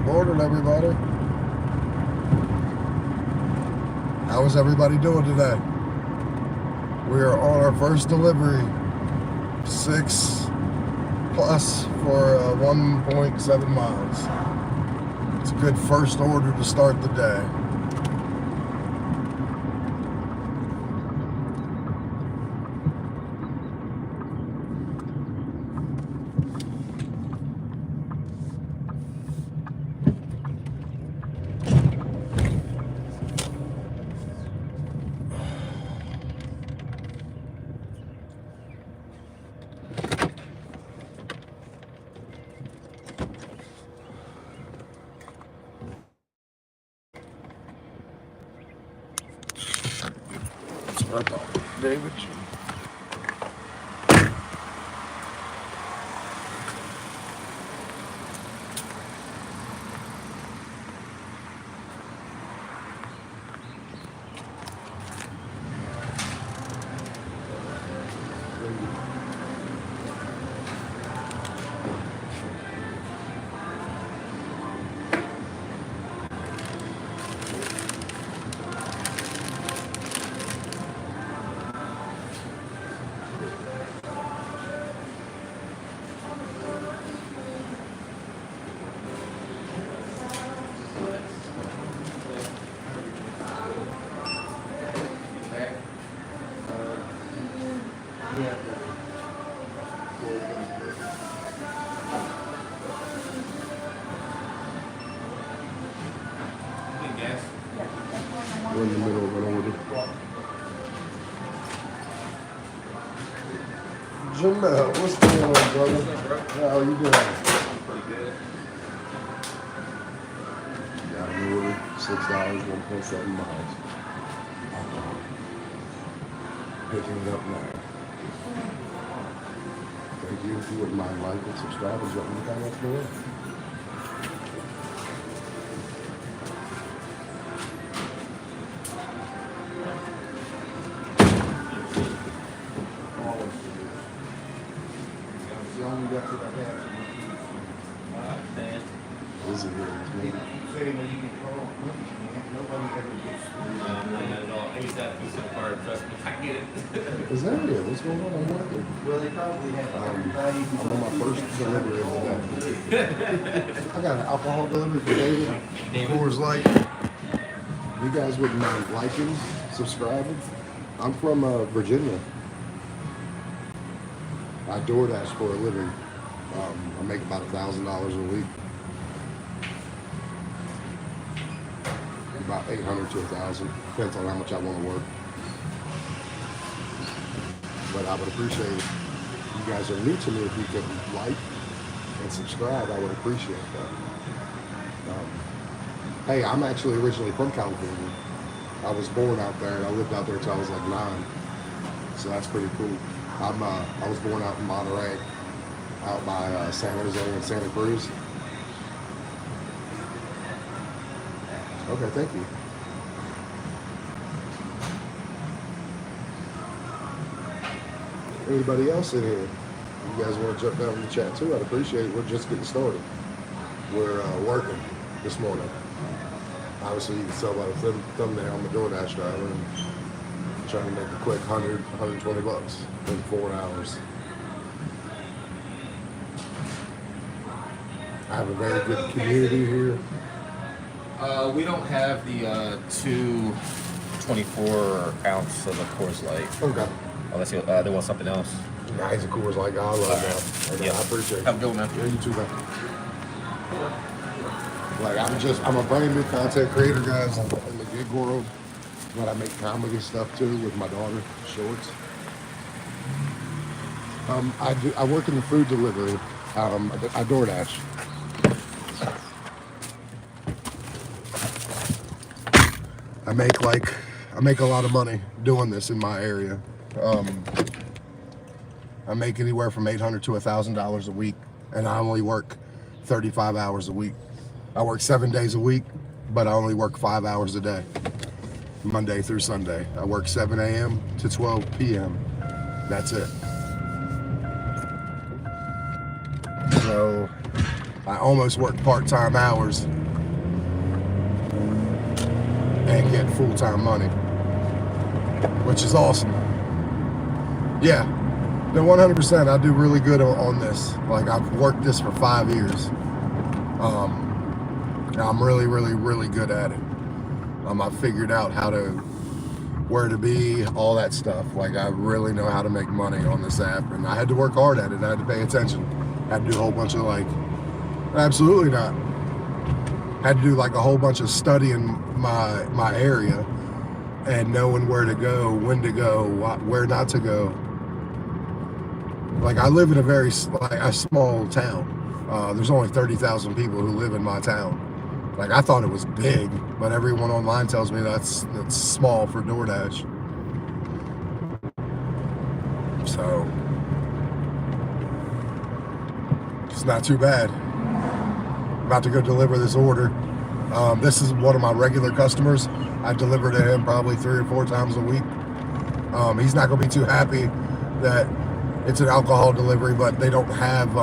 Morning, everybody. How is everybody doing today? We are on our first delivery, 6+ for 1.7 miles. It's a good first order to start the day. That's what I thought, David. We're in the middle of an order. Jamel, what's going on, brother? How are you doing? Pretty good. Got an order, $6, 1.7 miles. Picking it up now. Thank you. If you wouldn't mind liking, subscribe, and drop me a comment below. Is it here? Is that real? What's going on? I'm working. Well, they probably have. I'm on my first delivery of the day. I got an alcohol delivery for David. Coors Light. You guys wouldn't mind liking, subscribing. I'm from Virginia. I Doordash for a living. I make about $1,000 a week. About 800 to 1,000. Depends on how much I want to work. But I would appreciate it. You guys are new to me. If you could like and subscribe, I would appreciate that. Hey, I'm actually originally from California. I was born out there, and I lived out there until I was like 9. So that's pretty cool. I was born out in Monterey, out by San Jose and Santa Cruz. Okay, thank you. Anybody else in here? You guys want to jump down in the chat too? I'd appreciate it. We're just getting started. We're working this morning. Obviously, you can tell by the thumbnail, I'm a Doordash driver and trying to make a quick 100, 120 bucks in 4 hours. I have a very good community here. We don't have the 224 ounce of the Coors Light. Okay. Unless they want something else. Nah, he's a Coors Light guy. I love that. And Yeah. I appreciate it. Have a good one, man. Yeah, you too, man. Like, I'm a brand new content creator, guys, in the gig world. But I make comedy stuff too with my daughter, shorts. I work in the food delivery. I Doordash. I make a lot of money doing this in my area. I make anywhere from $800 to $1,000 a week, and I only work 35 hours a week. I work 7 days a week, but I only work 5 hours a day, Monday through Sunday. I work 7 a.m. to 12 p.m. That's it. So I almost work part-time hours and get full-time money, which is awesome. Yeah, no, 100%. I do really good on this. Like, I've worked this for 5 years. I'm really, really, really good at it. I figured out where to be, all that stuff. Like, I really know how to make money on this app, and I had to work hard at it. I had to pay attention. I had to do a whole bunch of absolutely not. I had to do like a whole bunch of studying my area and knowing where to go, when to go, where not to go. Like, I live in a small town. There's only 30,000 people who live in my town. Like, I thought it was big, but everyone online tells me that's small for Doordash. So it's not too bad. I'm about to go deliver this order. This is one of my regular customers. I deliver to him probably 3 or 4 times a week. He's not going to be too happy that it's an alcohol delivery, but they don't have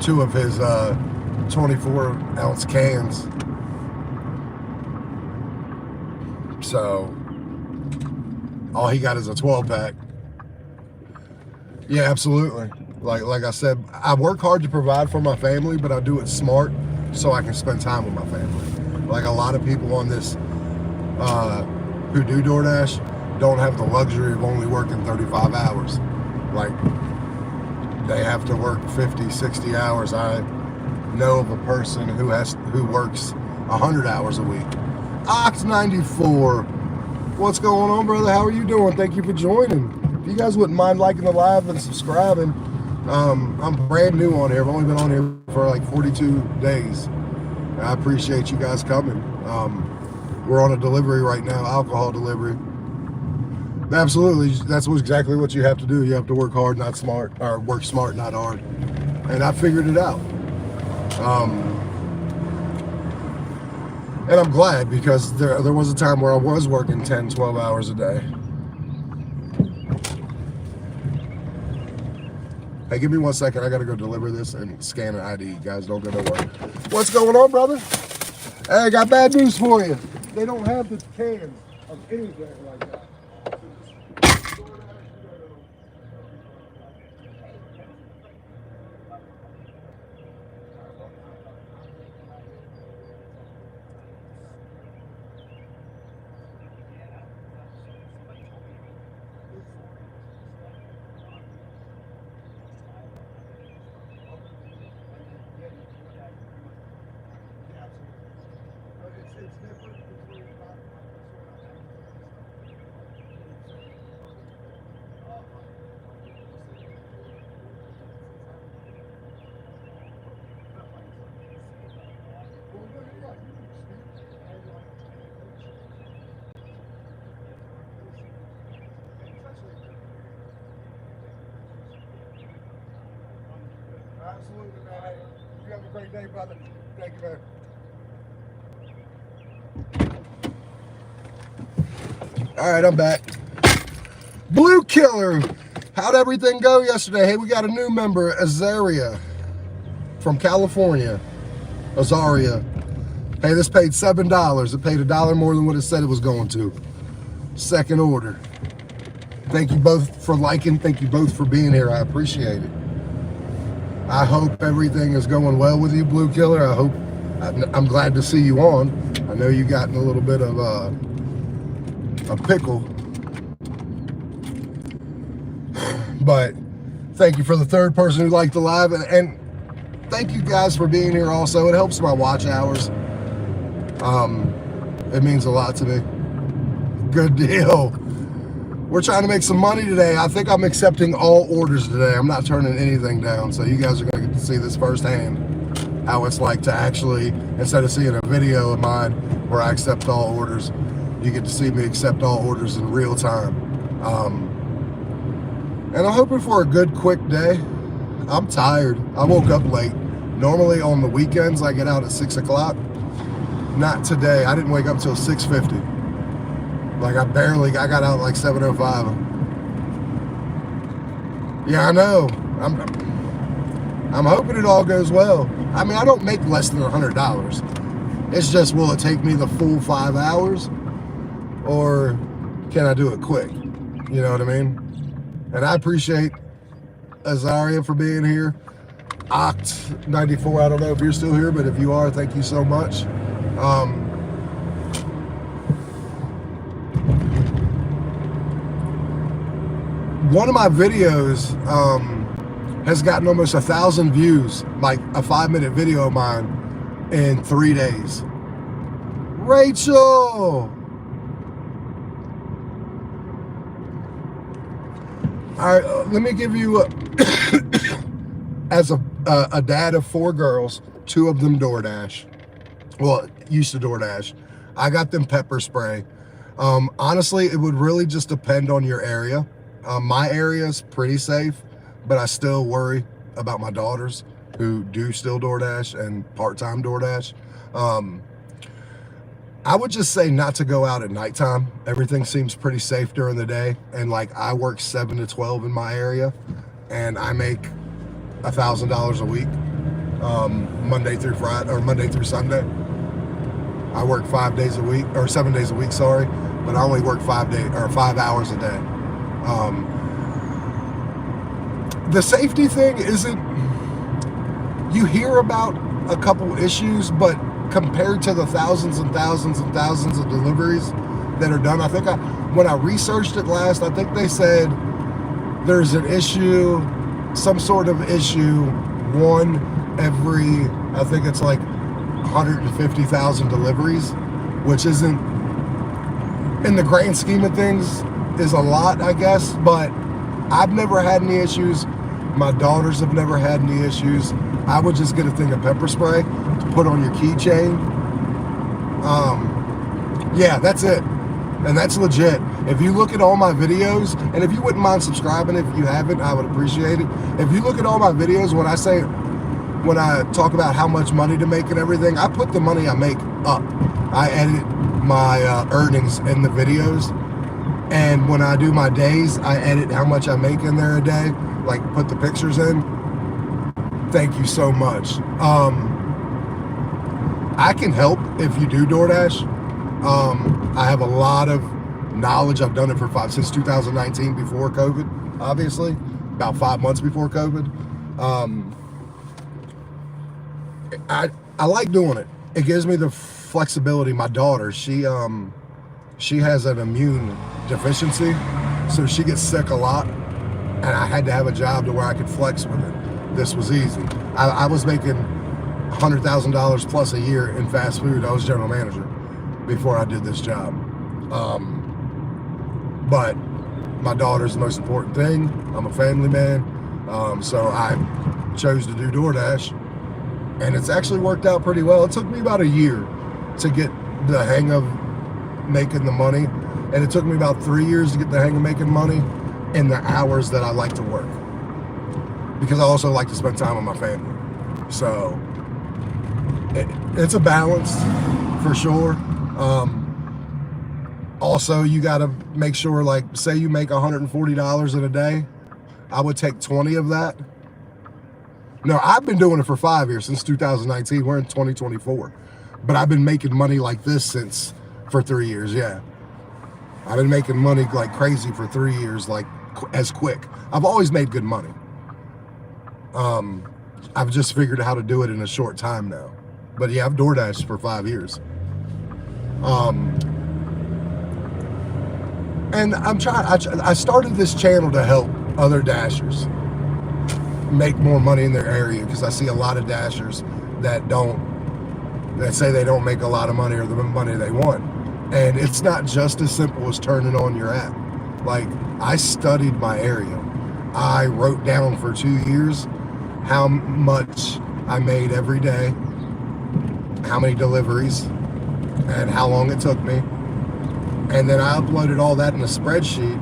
2 of his 24-ounce cans. So all he got is a 12-pack. Yeah, absolutely. Like I said, I work hard to provide for my family, but I do it smart so I can spend time with my family. Like, a lot of people on this who do DoorDash don't have the luxury of only working 35 hours. Like, they have to work 50, 60 hours. I know of a person who works 100 hours a week. Ox 94. What's going on, brother? How are you doing? Thank you for joining. If you guys wouldn't mind liking the live and subscribing, I'm brand new on here. I've only been on here for like 42 days. I appreciate you guys coming. We're on a delivery right now, alcohol delivery. Absolutely, that's exactly what you have to do. You have to work hard, not smart, or work smart, not hard. And I figured it out. And I'm glad, because there was a time where I was working 10, 12 hours a day. Hey, give me 1 second. I got to go deliver this and scan an ID. Guys, don't go nowhere. What's going on, brother? Hey, I got bad news for you. They don't have the cans of anything like that. Absolutely, man. Hey, you have a great day, brother. Thank you, man. All right, I'm back. Blue Killer. How'd everything go yesterday? Hey, we got a new member, Azaria, from California. Azaria. Hey, this paid $7. It paid $1 more than what it said it was going to. Second order. Thank you both for liking. Thank you both for being here. I appreciate it. I hope everything is going well with you, Blue Killer. I'm glad to see you on. I know you got in a little bit of a pickle. But thank you for the third person who liked the live. And thank you guys for being here also. It helps my watch hours. It means a lot to me. Good deal. We're trying to make some money today. I think I'm accepting all orders today. I'm not turning anything down. So you guys are going to get to see this firsthand, how it's like to actually, instead of seeing a video of mine where I accept all orders, you get to see me accept all orders in real time. And I'm hoping for a good, quick day. I'm tired. I woke up late. Normally on the weekends, I get out at 6 o'clock. Not today. I didn't wake up till 6:50. Like, I got out like 7:05. Yeah, I know. I'm hoping it all goes well. I mean, I don't make less than $100. It's just, will it take me the full 5 hours, or can I do it quick? You know what I mean? And I appreciate Azaria for being here. Oct94, I don't know if you're still here, but if you are, thank you so much. One of my videos has gotten almost 1,000 views, like a 5-minute video of mine, in 3 days. Rachel! All right, let me give you, as a dad of 4 girls, 2 of them Doordash. Well, used to Doordash. I got them pepper spray. Honestly, it would really just depend on your area. My area is pretty safe, but I still worry about my daughters who do still Doordash and part-time Doordash. I would just say not to go out at nighttime. Everything seems pretty safe during the day. And like, I work 7 to 12 in my area, and I make $1,000 a week, Monday through Friday, or Monday through Sunday. I work 5 days a week, or 7 days a week, sorry, but I only work 5 hours a day. The safety thing isn't, you hear about a couple issues, but compared to the thousands and thousands and thousands of deliveries that are done, I think when I researched it last, I think they said there's an issue, some sort of issue, one every, I think it's like 150,000 deliveries, which isn't, in the grand scheme of things, is a lot, I guess, but I've never had any issues. My daughters have never had any issues. I would just get a thing of pepper spray to put on your keychain. Yeah, that's it. And that's legit. If you look at all my videos, and if you wouldn't mind subscribing if you haven't, I would appreciate it. If you look at all my videos, when I talk about how much money to make and everything, I put the money I make up. I edit my earnings in the videos. And when I do my days, I edit how much I make in there a day, like put the pictures in. Thank you so much. I can help if you do Doordash. I have a lot of knowledge. I've done it since 2019, before COVID, obviously, about 5 months before COVID. I like doing it. It gives me the flexibility. My daughter, she has an immune deficiency, so she gets sick a lot, and I had to have a job to where I could flex with it. This was easy. I was making $100,000 plus a year in fast food. I was general manager before I did this job. But my daughter's the most important thing. I'm a family man, so I chose to do Doordash, and it's actually worked out pretty well. It took me about a year to get the hang of making the money, and it took me about 3 years to get the hang of making money in the hours that I like to work, because I also like to spend time with my family. So it's a balance for sure. Also, you got to make sure, like, say you make $140 in a day, I would take 20 of that. No, I've been doing it for 5 years, since 2019. We're in 2024, but I've been making money like this for 3 years. Yeah, I've been making money like crazy for 3 years, like as quick. I've always made good money. I've just figured out how to do it in a short time now. But yeah, I've Doordashed for 5 years. And I started this channel to help other Dashers make more money in their area, because I see a lot of Dashers that say they don't make a lot of money, or the money they want. And it's not just as simple as turning on your app. Like, I studied my area. I wrote down for 2 years how much I made every day, how many deliveries, and how long it took me. And then I uploaded all that in a spreadsheet.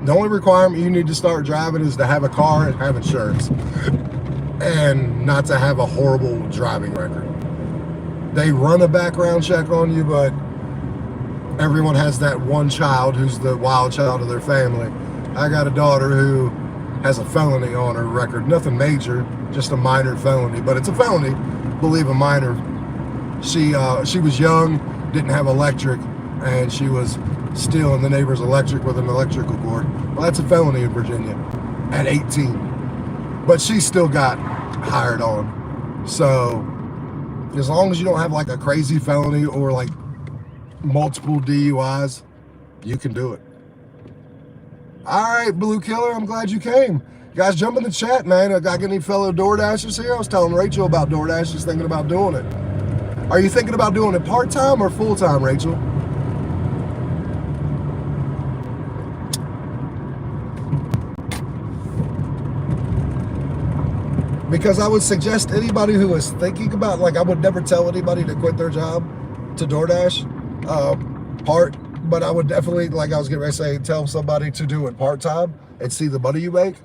The only requirement you need to start driving is to have a car and have insurance, and not to have a horrible driving record. They run a background check on you, but everyone has that one child who's the wild child of their family. I got a daughter who has a felony on her record. Nothing major, just a minor felony, but it's a felony. Believe a minor. She was young, didn't have electric, and she was stealing the neighbor's electric with an electrical cord. Well, that's a felony in Virginia at 18. But she still got hired on. So as long as you don't have like a crazy felony or like multiple DUIs, you can do it. All right, Blue Killer, I'm glad you came. You guys, jump in the chat, man. I got any fellow DoorDashers here? I was telling Rachel about DoorDash. She's thinking about doing it. Are you thinking about doing it part-time or full-time, Rachel? Because I would suggest anybody who is thinking about, like, I would never tell anybody to quit their job to DoorDash but I would definitely, like I was getting ready to say, tell somebody to do it part-time and see the money you make.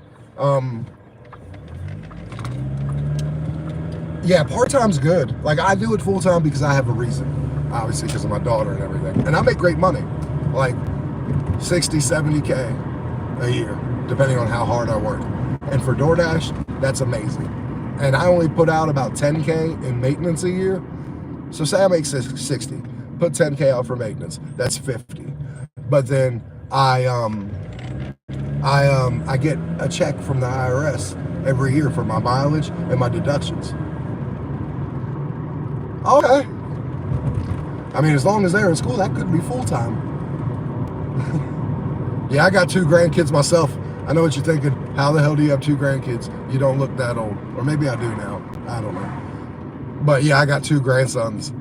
Yeah, part-time's good. Like, I do it full-time because I have a reason, obviously because of my daughter and everything. And I make great money, like 60, 70K a year, depending on how hard I work. And for DoorDash, that's amazing. And I only put out about 10K in maintenance a year. So say I make 60, put 10K out for maintenance, that's 50. But then I get a check from the IRS every year for my mileage and my deductions. Okay. I mean, as long as they're in school, that could be full-time. Yeah, I got 2 grandkids myself. I know what you're thinking. How the hell do you have 2 grandkids? You don't look that old. Or maybe I do now. I don't know. But yeah, I got 2 grandsons.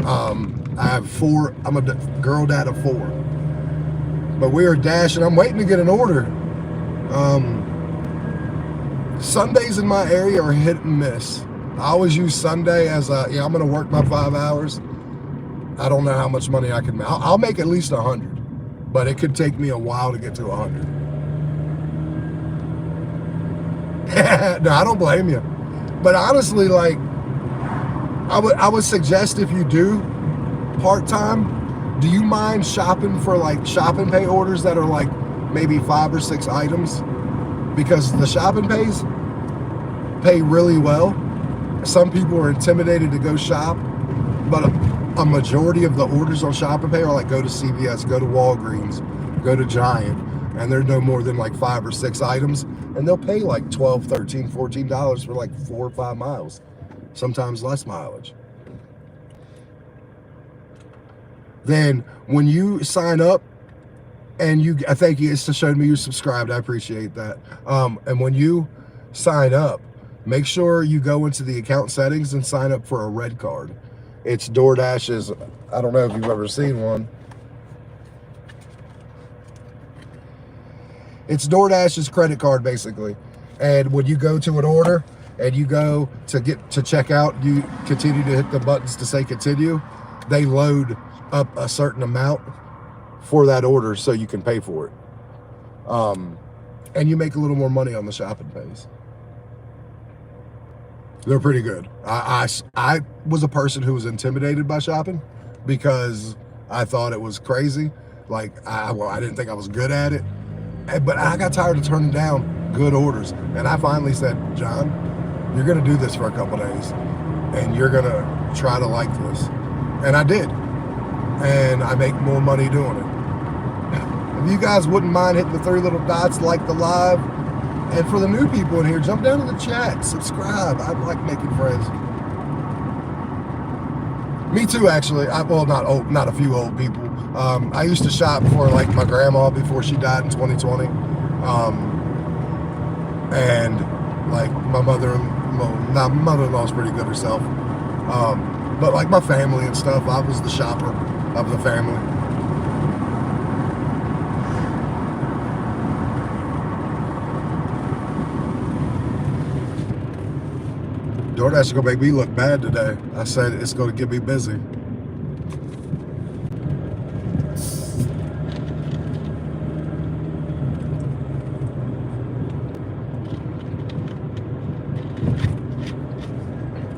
I have 4. I'm a girl dad of 4. But we are dashing. I'm waiting to get an order. Sundays in my area are hit and miss. I always use Sunday as a, yeah, I'm going to work my 5 hours. I don't know how much money I can make. I'll make at least 100. But it could take me a while to get to 100. No, I don't blame you. But honestly, like, I would suggest if you do part-time, do you mind shopping for like shop and pay orders that are like maybe 5 or 6 items? Because the shop and pays pay really well. Some people are intimidated to go shop, but a majority of the orders on shop and pay are like go to CVS, go to Walgreens, go to Giant, and they're no more than like 5 or 6 items, and they'll pay like $12, $13, $14 for like 4 or 5 miles, sometimes less mileage. Then when you sign up, and you, I thank you, it's to show me you subscribed, I appreciate that. And when you sign up, make sure you go into the account settings and sign up for a red card. It's DoorDash's, I don't know if you've ever seen one. It's DoorDash's credit card, basically. And when you go to an order and you go to get to check out, you continue to hit the buttons to say continue, they load up a certain amount for that order so you can pay for it. And you make a little more money on the shopping pays. They're pretty good. I was a person who was intimidated by shopping because I thought it was crazy. Like, I didn't think I was good at it. But I got tired of turning down good orders. And I finally said, John, you're going to do this for a couple days. And you're going to try to like this. And I did. And I make more money doing it. If you guys wouldn't mind hitting the 3 little dots, like the live. And for the new people in here, jump down to the chat, subscribe. I like making friends. Me too, actually. Well, not a few old people. I used to shop for like my grandma before she died in 2020. And like my mother-in-law's pretty good herself. But like my family and stuff, I was the shopper of the family. DoorDash is going to make me look bad today. I said it's going to get me busy.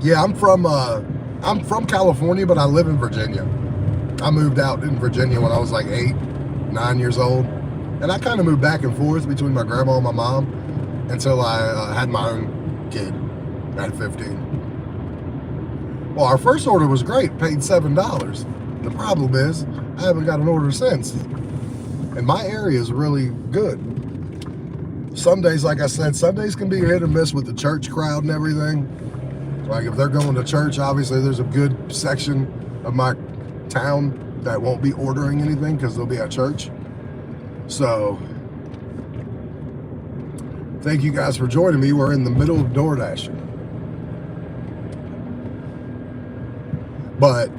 Yeah, I'm from California, but I live in Virginia. I moved out in Virginia when I was like 8, 9 years old. And I kind of moved back and forth between my grandma and my mom. until I had my own kid at 15. Well, our first order was great, paid $7. The problem is, I haven't got an order since. And my area is really good. Sundays, like I said, Sundays can be hit or miss with the church crowd and everything. Like if they're going to church, obviously there's a good section of my town that won't be ordering anything because they'll be at church. So, thank you guys for joining me. We're in the middle of Doordash. But,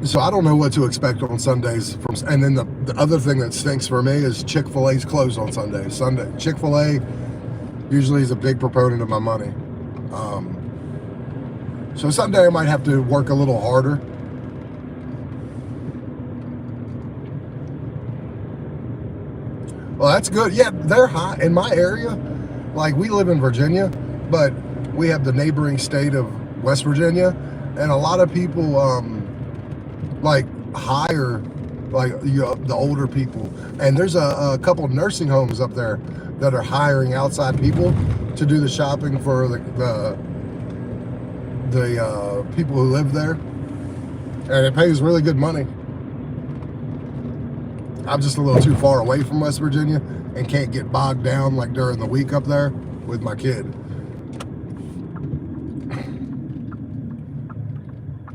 so I don't know what to expect on Sundays. And then the other thing that stinks for me is Chick-fil-A's closed on Sundays. Chick-fil-A usually is a big proponent of my money. So Sunday I might have to work a little harder. Well, that's good. Yeah, they're high in my area. Like we live in Virginia, but we have the neighboring state of West Virginia, and a lot of people like hire the older people. And there's a couple nursing homes up there that are hiring outside people to do the shopping for the people who live there, and it pays really good money. I'm just a little too far away from West Virginia and can't get bogged down like during the week up there with my kid.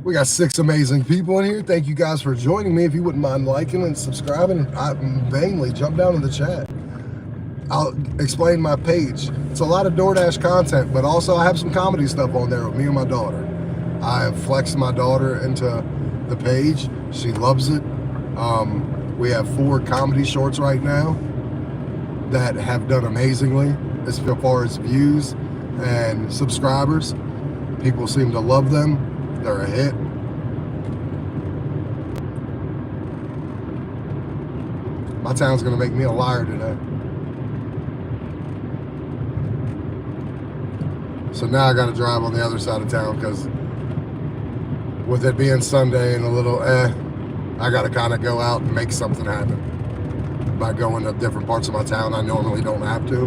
We got 6 amazing people in here. Thank you guys for joining me. If you wouldn't mind liking and subscribing, I vainly jump down in the chat. I'll explain my page. It's a lot of Doordash content, but also I have some comedy stuff on there with me and my daughter. I have flexed my daughter into the page. She loves it. We have 4 comedy shorts right now that have done amazingly as far as views and subscribers. People seem to love them. They're a hit. My town's gonna make me a liar today. So now I gotta drive on the other side of town because with it being Sunday and a little I gotta kind of go out and make something happen by going to different parts of my town I normally don't have to.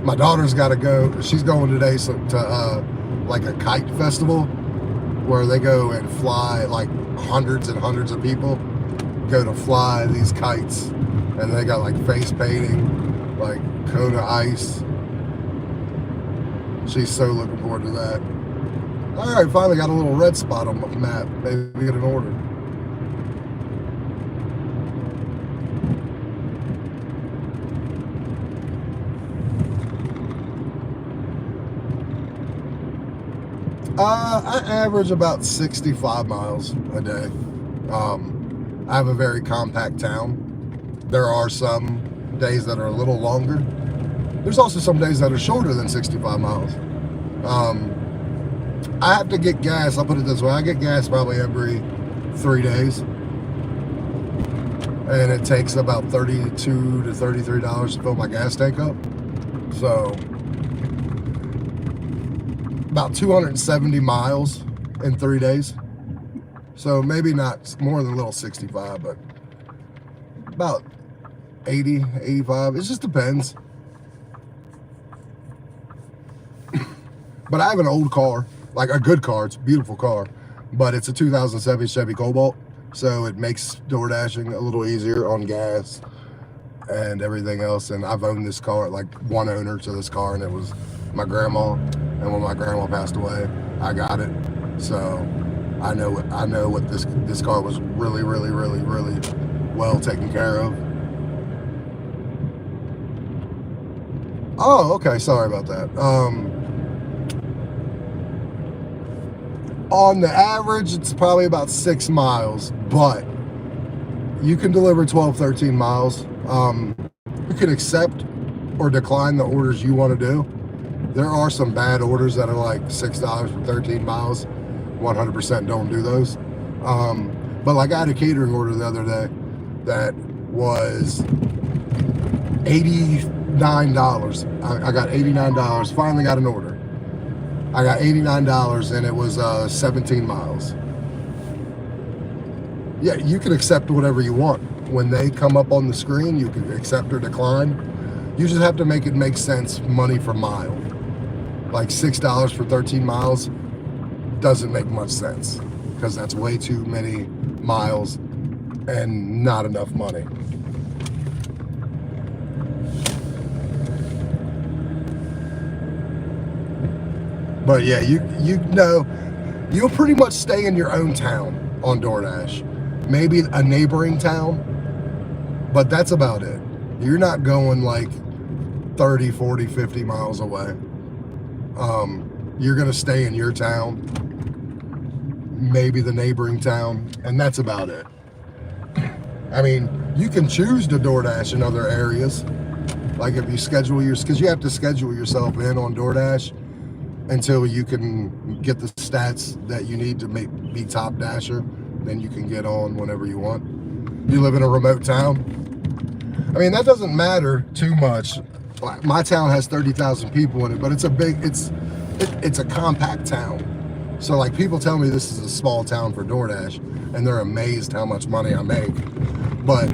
My daughter's got to go. She's going today to like a kite festival where they go and fly, like hundreds and hundreds of people go to fly these kites, and they got like face painting, like Kona ice. She's so looking forward to that. All right, finally got a little red spot on my map. Maybe get an order. I average about 65 miles a day. I have a very compact town. There are some days that are a little longer. There's also some days that are shorter than 65 miles. I have to get gas. I'll put it this way. I get gas probably every 3 days. And it takes about $32 to $33 to fill my gas tank up. So about 270 miles in 3 days. So maybe not more than a little 65, but about 80, 85. It just depends. But I have an old car, like a good car. It's a beautiful car, but it's a 2007 Chevy Cobalt. So it makes door dashing a little easier on gas and everything else. And I've owned this car, like one owner to this car, and it was my grandma. And when my grandma passed away, I got it. So I know what this car was really well taken care of. Oh, okay. Sorry about that. On the average, it's probably about 6 miles, but you can deliver 12, 13 miles. You can accept or decline the orders you want to do. There are some bad orders that are like $6 for 13 miles. 100% don't do those. But like I had a catering order the other day that was $89. I got $89. Finally got an order. I got $89 and it was 17 miles. Yeah, you can accept whatever you want. when they come up on the screen, you can accept or decline. You just have to make it make sense money for mile. Like $6 for 13 miles doesn't make much sense because that's way too many miles and not enough money. But yeah, you know, you'll pretty much stay in your own town on DoorDash. Maybe a neighboring town, but that's about it. You're not going like 30, 40, 50 miles away. You're gonna stay in your town, maybe the neighboring town, and that's about it. I mean, you can choose to DoorDash in other areas. Like if you schedule because you have to schedule yourself in on DoorDash until you can get the stats that you need to be top dasher. Then you can get on whenever you want. You live in a remote town. I mean, that doesn't matter too much. My town has 30,000 people in it, but it's a compact town. So like people tell me this is a small town for DoorDash, and they're amazed how much money I make. But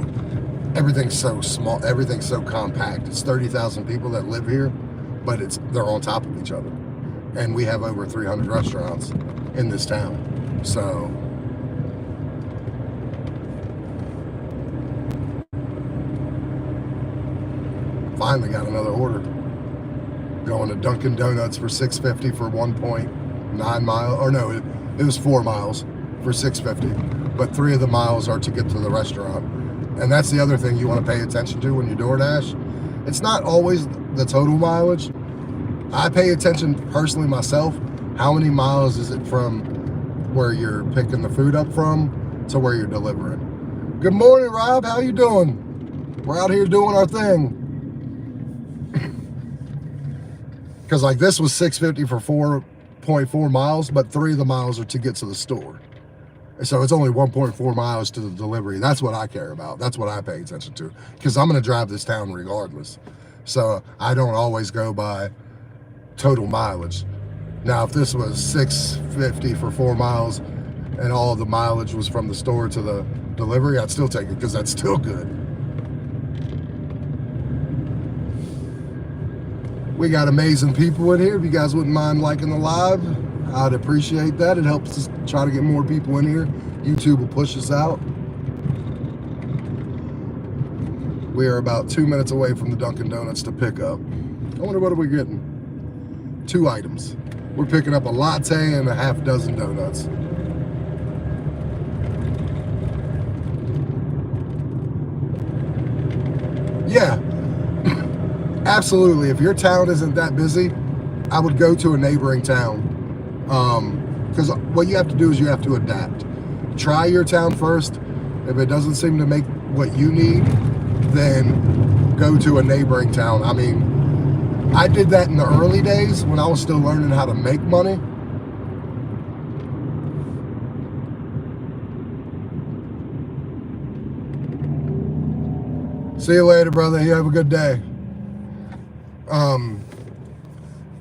everything's so small, everything's so compact. It's 30,000 people that live here, but they're on top of each other. And we have over 300 restaurants in this town. So finally got another order. Going to Dunkin' Donuts for $6.50 for 1.9 miles. Or no, it was 4 miles for $6.50. But 3 of the miles are to get to the restaurant. And that's the other thing you want to pay attention to when you DoorDash. It's not always the total mileage. I pay attention personally myself. How many miles is it from where you're picking the food up from to where you're delivering? Good morning, Rob. How you doing? We're out here doing our thing. Because like this was $6.50 for 4.4 miles, but 3 of the miles are to get to the store. So it's only 1.4 miles to the delivery. That's what I care about. That's what I pay attention to. Because I'm going to drive this town regardless. So I don't always go by total mileage. Now, if this was $6.50 for 4 miles and all of the mileage was from the store to the delivery, I'd still take it because that's still good. We got amazing people in here. If you guys wouldn't mind liking the live, I'd appreciate that. It helps us try to get more people in here. YouTube will push us out. We are about 2 minutes away from the Dunkin' Donuts to pick up. I wonder what are we getting? 2 items. We're picking up a latte and a half dozen donuts. Yeah, absolutely. If your town isn't that busy, I would go to a neighboring town. Because what you have to do is you have to adapt. Try your town first. If it doesn't seem to make what you need, then go to a neighboring town. I mean, I did that in the early days when I was still learning how to make money. See you later, brother. You have a good day.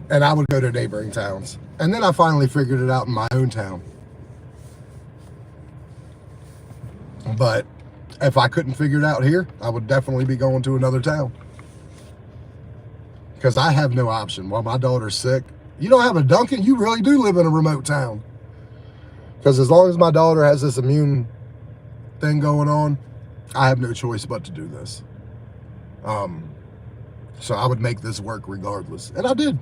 And I would go to neighboring towns. And then I finally figured it out in my own town. But if I couldn't figure it out here, I would definitely be going to another town. Because I have no option. While my daughter's sick, you don't have a Dunkin', you really do live in a remote town. Because as long as my daughter has this immune thing going on, I have no choice but to do this. So I would make this work regardless. And I did.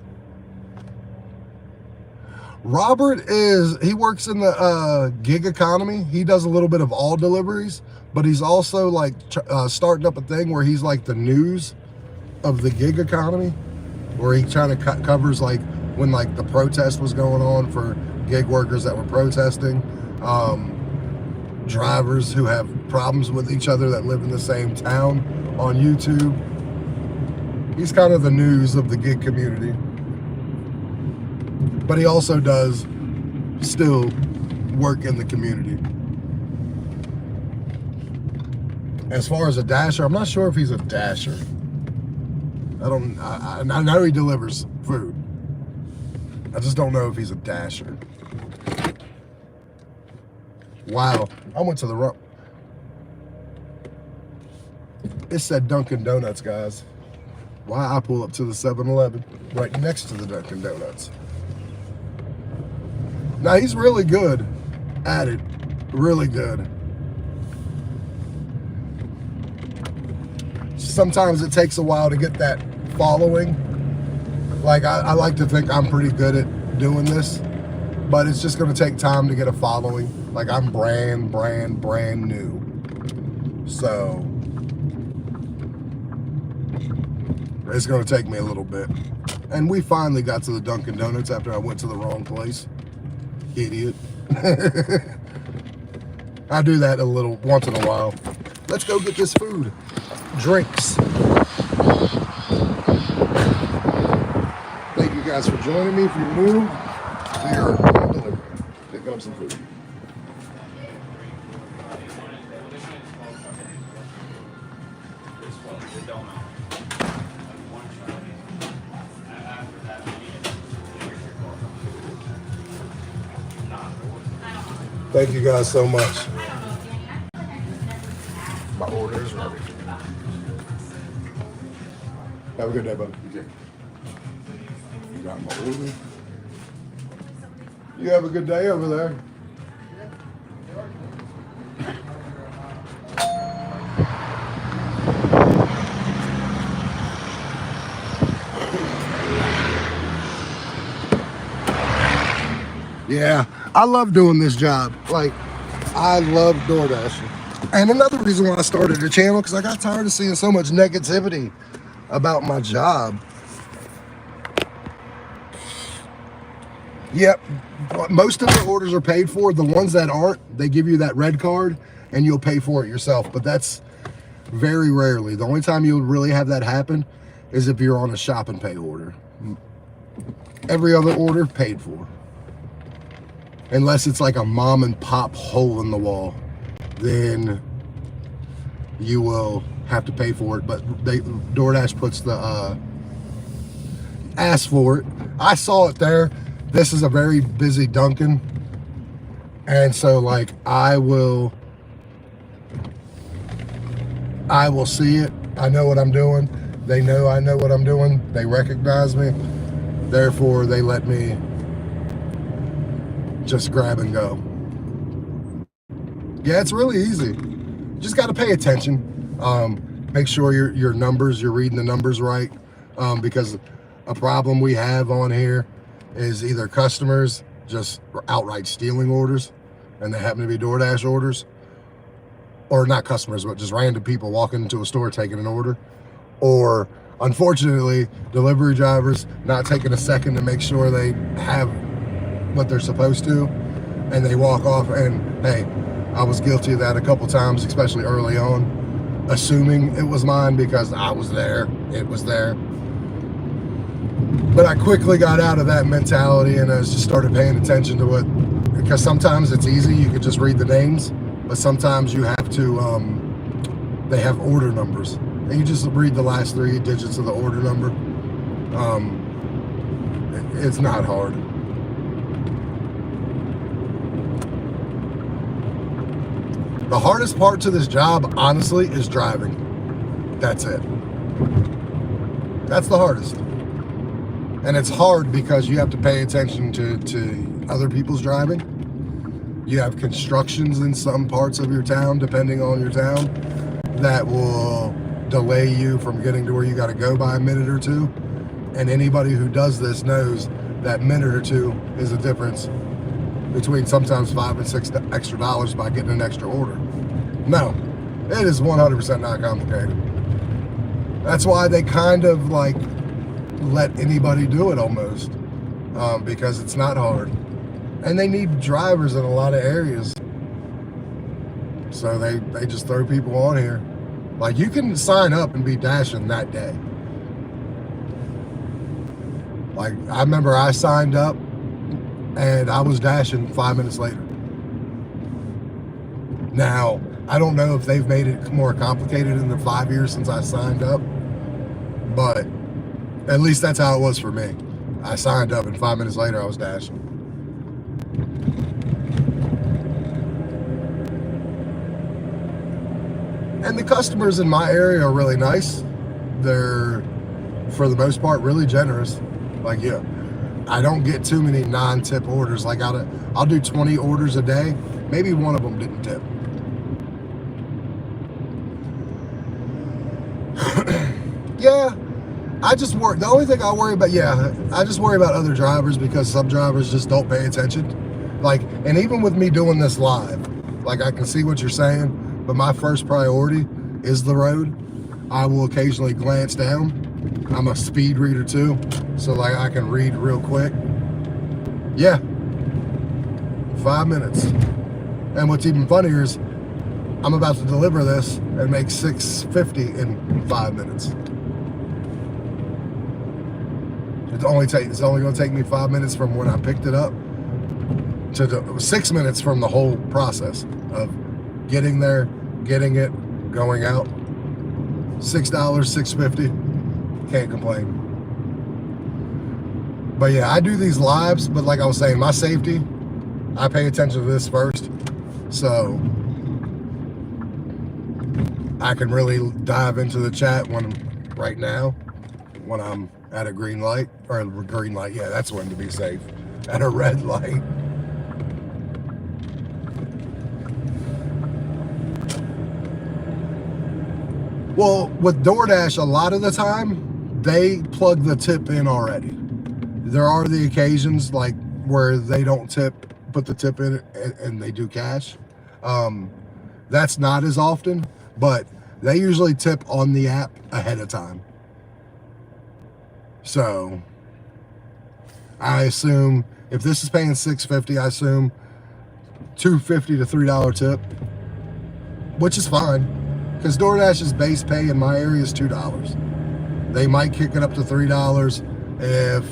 Robert he works in the gig economy. He does a little bit of all deliveries, but he's also like starting up a thing where he's like the news of the gig economy, where he kind of covers like when like the protest was going on for gig workers that were protesting, drivers who have problems with each other that live in the same town on YouTube. He's kind of the news of the gig community. But he also does still work in the community. As far as a dasher, I'm not sure if he's a dasher. I know he delivers food. I just don't know if he's a dasher. Wow, I went to the wrong. It said Dunkin' Donuts, guys. Why I pull up to the 7-Eleven right next to the Dunkin' Donuts. Now, he's really good at it. Really good. Sometimes it takes a while to get that following. Like, I like to think I'm pretty good at doing this, but it's just going to take time to get a following. Like, I'm brand new. So, it's going to take me a little bit. And we finally got to the Dunkin' Donuts after I went to the wrong place. Idiot. I do that a little once in a while. Let's go get this food. Drinks. Thank you guys for joining me. If you're new, we are on delivery. Picking up some food. Thank you guys so much. My order is ready. Have a good day, buddy. You too. You got my order. You have a good day over there. Yeah, I love doing this job. Like, I love Doordash. And another reason why I started the channel, because I got tired of seeing so much negativity about my job. Yep, most of the orders are paid for. The ones that aren't, they give you that red card and you'll pay for it yourself. But that's very rarely. The only time you'll really have that happen is if you're on a shop and pay order. Every other order paid for. Unless it's like a mom and pop hole in the wall, then you will have to pay for it. But DoorDash puts the ask for it. I saw it there. This is a very busy Dunkin', and so like I will see it. I know what I'm doing. They know I know what I'm doing. They recognize me. Therefore, they let me just grab and go. Yeah, it's really easy. Just got to pay attention. Make sure your numbers, you're reading the numbers right. Because a problem we have on here is either customers just outright stealing orders, and they happen to be DoorDash orders, or not customers, but just random people walking into a store taking an order, or unfortunately, delivery drivers not taking a second to make sure they have what they're supposed to, and they walk off. And hey, I was guilty of that a couple times, especially early on, assuming it was mine because I was there, it was there. But I quickly got out of that mentality and I just started paying attention to what, because sometimes it's easy, you could just read the names, but sometimes you have to, they have order numbers, and you just read the last 3 digits of the order number. It's not hard. The hardest part to this job, honestly, is driving. That's it. That's the hardest. And it's hard because you have to pay attention to other people's driving. You have constructions in some parts of your town, depending on your town, that will delay you from getting to where you got to go by a minute or two. And anybody who does this knows that minute or two is a difference between sometimes $5 and $6 extra dollars by getting an extra order. No, it is 100% not complicated. That's why they kind of like let anybody do it almost, because it's not hard. And they need drivers in a lot of areas. So they just throw people on here. Like, you can sign up and be dashing that day. Like, I remember I signed up and I was dashing 5 minutes later. Now, I don't know if they've made it more complicated in the 5 years since I signed up, but at least that's how it was for me. I signed up and 5 minutes later I was dashing. And the customers in my area are really nice. They're, for the most part, really generous. Like, yeah, I don't get too many non-tip orders. Like, I'll do 20 orders a day. Maybe one of them didn't tip. Yeah, I just worry. The only thing I worry about, I just worry about other drivers because some drivers just don't pay attention. Like, and even with me doing this live, like, I can see what you're saying, but my first priority is the road. I will occasionally glance down. I'm a speed reader too, so like I can read real quick. Yeah, 5 minutes. And what's even funnier is I'm about to deliver this and make $6.50 in 5 minutes. It's only going to take me 5 minutes from when I picked it up to 6 minutes from the whole process of getting there, getting it, going out. $6, $6.50. Can't complain. But yeah, I do these lives, but like I was saying, my safety, I pay attention to this first. So I can really dive into the chat right now when I'm at a green light, or a green light, yeah, that's when to be safe. At a red light. Well, with Doordash, a lot of the time, they plug the tip in already. There are the occasions like where they don't tip, put the tip in and they do cash. That's not as often, but they usually tip on the app ahead of time. So I assume if this is paying $6.50, I assume $2.50 to $3 tip, which is fine. Because DoorDash's base pay in my area is $2. They might kick it up to $3 if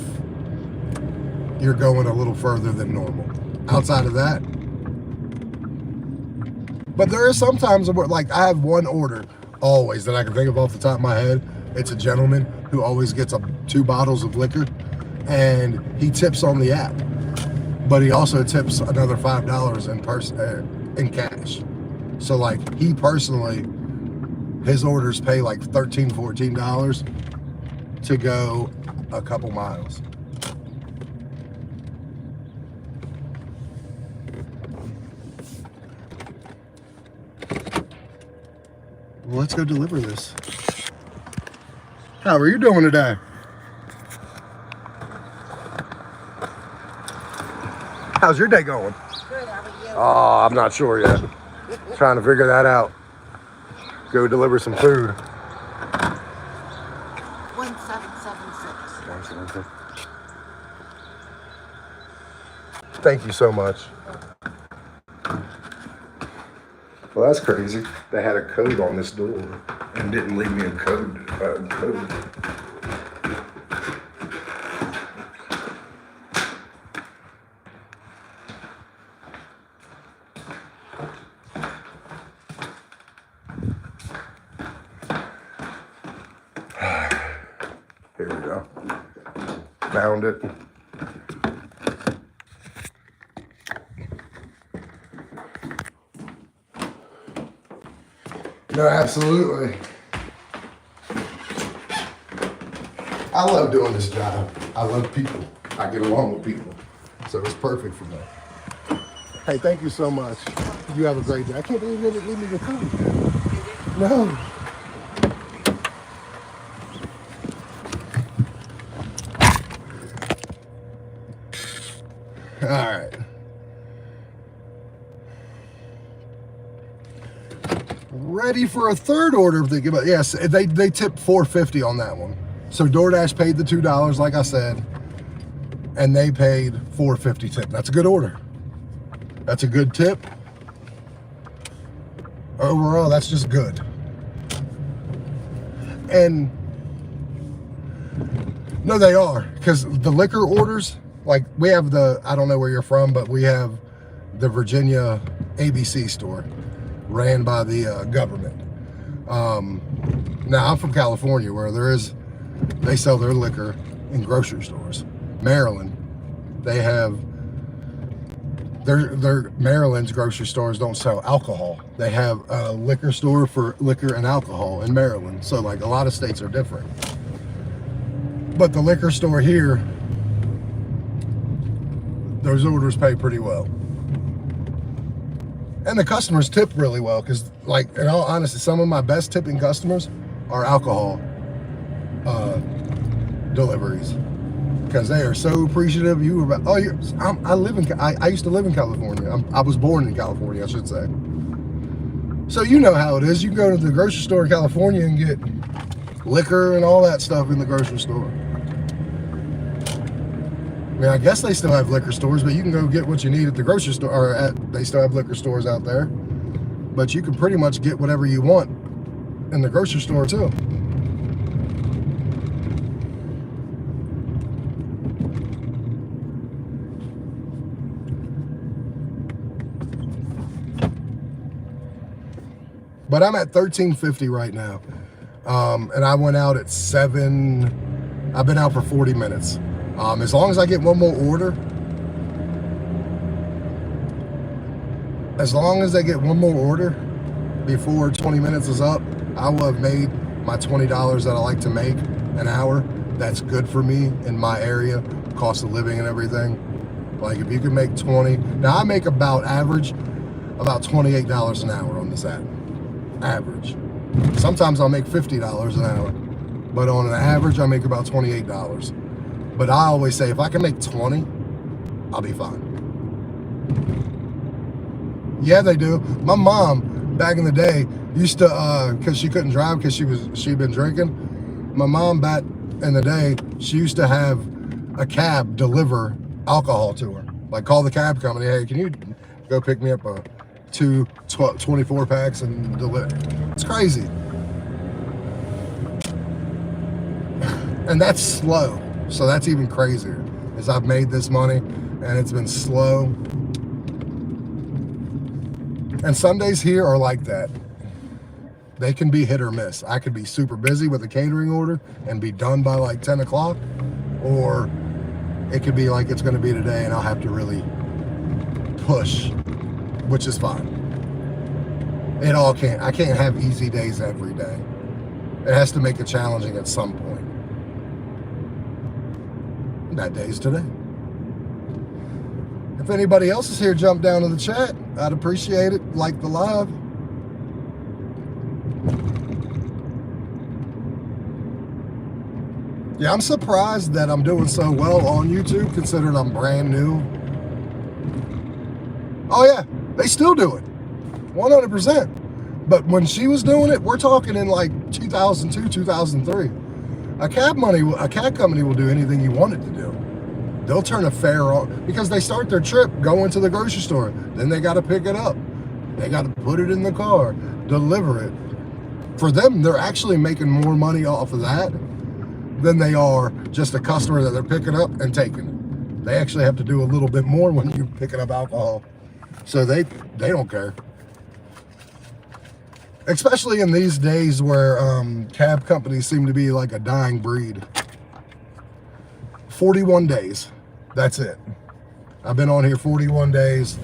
you're going a little further than normal. Outside of that, but there are sometimes where, like, I have one order always that I can think of off the top of my head. It's a gentleman who always gets 2 bottles of liquor, and he tips on the app, but he also tips another $5 in cash. So like, he personally, his orders pay like $13, $14 to go a couple miles. Well, let's go deliver this. How are you doing today? How's your day going? Good, how about you? Oh, I'm not sure yet. Trying to figure that out. Go deliver some food. 1776. Thank you so much. Well, that's crazy. They had a code on this door and didn't leave me a code. Here we go. Found it. No, absolutely. I love doing this job. I love people. I get along with people. So it's perfect for me. Hey, thank you so much. You have a great day. I can't believe you didn't leave me the food. No. All right. Ready for a third order if they give it. Yes, they tipped $4.50 on that one. So DoorDash paid the $2, like I said, and they paid $4.50 tip. That's a good order. That's a good tip. Overall, that's just good. And no, they are, because the liquor orders, like we have I don't know where you're from, but we have the Virginia ABC store ran by the government. Now I'm from California, where they sell their liquor in grocery stores. Maryland, they have Their Maryland's grocery stores don't sell alcohol. They have a liquor store for liquor and alcohol in Maryland. So like a lot of states are different. But the liquor store here, those orders pay pretty well. And the customers tip really well because, like, in all honesty, some of my best tipping customers are alcohol deliveries because they are so appreciative. You were about, oh, I used to live in California. I was born in California, I should say. So you know how it is. You can go to the grocery store in California and get liquor and all that stuff in the grocery store. I mean, I guess they still have liquor stores, but you can go get what you need at the grocery store, or they still have liquor stores out there. But you can pretty much get whatever you want in the grocery store too. But I'm at $13.50 right now. And I went out at 7. I've been out for 40 minutes. As long as I get one more order, before 20 minutes is up, I will have made my $20 that I like to make an hour. That's good for me in my area, cost of living and everything. Like if you can make 20, now I make about $28 an hour on this app, average. Sometimes I'll make $50 an hour, but on an average I make about $28. But I always say, if I can make 20, I'll be fine. Yeah, they do. My mom, back in the day, used to, because she couldn't drive because she'd been drinking. My mom, back in the day, she used to have a cab deliver alcohol to her. Like, call the cab company, hey, can you go pick me up a 24 packs and deliver? It's crazy. And that's slow. So that's even crazier, is I've made this money and it's been slow. And Sundays here are like that. They can be hit or miss. I could be super busy with a catering order and be done by like 10 o'clock, or it could be like it's gonna be today and I'll have to really push, which is fine. I can't have easy days every day. It has to make it challenging at some point. That day's today. If anybody else is here, jump down to the chat. I'd appreciate it. Like the live. Yeah, I'm surprised that I'm doing so well on YouTube, considering I'm brand new. Oh yeah, they still do it, 100%. But when she was doing it, we're talking in like 2002, 2003. A cab company will do anything you want it to do. They'll turn a fare on because they start their trip going to the grocery store. Then they got to pick it up. They got to put it in the car, deliver it. For them, they're actually making more money off of that than they are just a customer that they're picking up and taking it. They actually have to do a little bit more when you're picking up alcohol. So they don't care. Especially in these days where cab companies seem to be like a dying breed. 41 days. That's it. I've been on here 41 days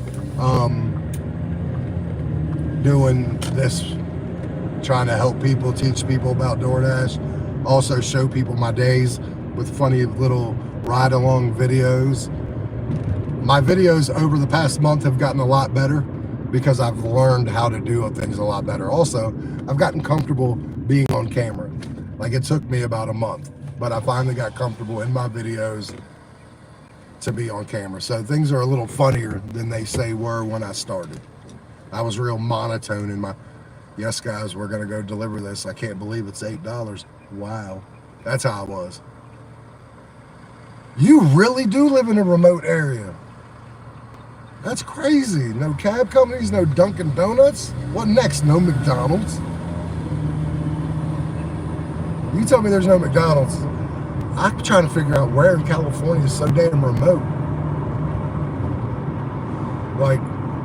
doing this, trying to help people, teach people about Doordash, also show people my days with funny little ride-along videos. My videos over the past month have gotten a lot better because I've learned how to do things a lot better. Also, I've gotten comfortable being on camera. Like, it took me about a month, but I finally got comfortable in my videos to be on camera. So things are a little funnier than they were when I started. I was real monotone in my, yes guys, we're gonna go deliver this. I can't believe it's $8. Wow, that's how I was. You really do live in a remote area. That's crazy. No cab companies, no Dunkin' Donuts. What next? No McDonald's. You tell me there's no McDonald's. I'm trying to figure out where in California is so damn remote. Like,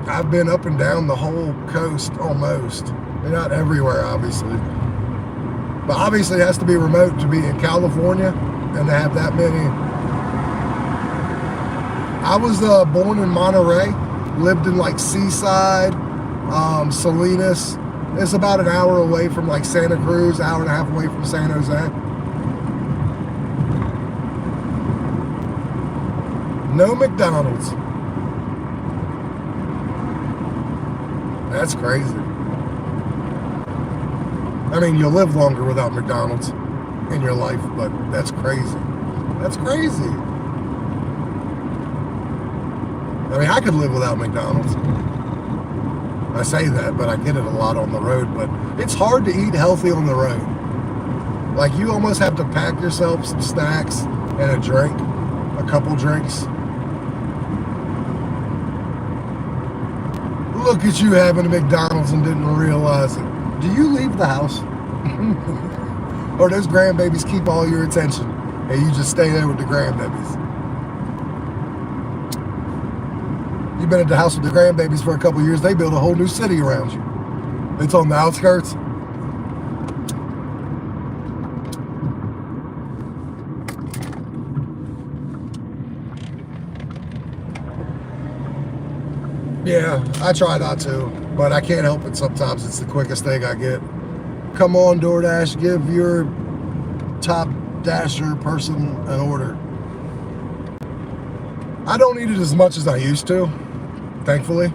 I've been up and down the whole coast almost. They're not everywhere, obviously. But obviously it has to be remote to be in California and to have that many. I was born in Monterey, lived in like Seaside, Salinas. It's about an hour away from like Santa Cruz, hour and a half away from San Jose. No McDonald's. That's crazy. I mean, you'll live longer without McDonald's in your life, but that's crazy. That's crazy. I mean, I could live without McDonald's. I say that, but I get it a lot on the road. But it's hard to eat healthy on the road. Like, you almost have to pack yourself some snacks and a drink, a couple drinks. Look at you having a McDonald's and didn't realize it. Do you leave the house? Or those grandbabies keep all your attention and you just stay there with the grandbabies? You've been at the house with the grandbabies for a couple years. They build a whole new city around you. It's on the outskirts. Yeah, I try not to, but I can't help it sometimes. It's the quickest thing I get. Come on, Doordash, give your top dasher person an order. I don't eat it as much as I used to, thankfully.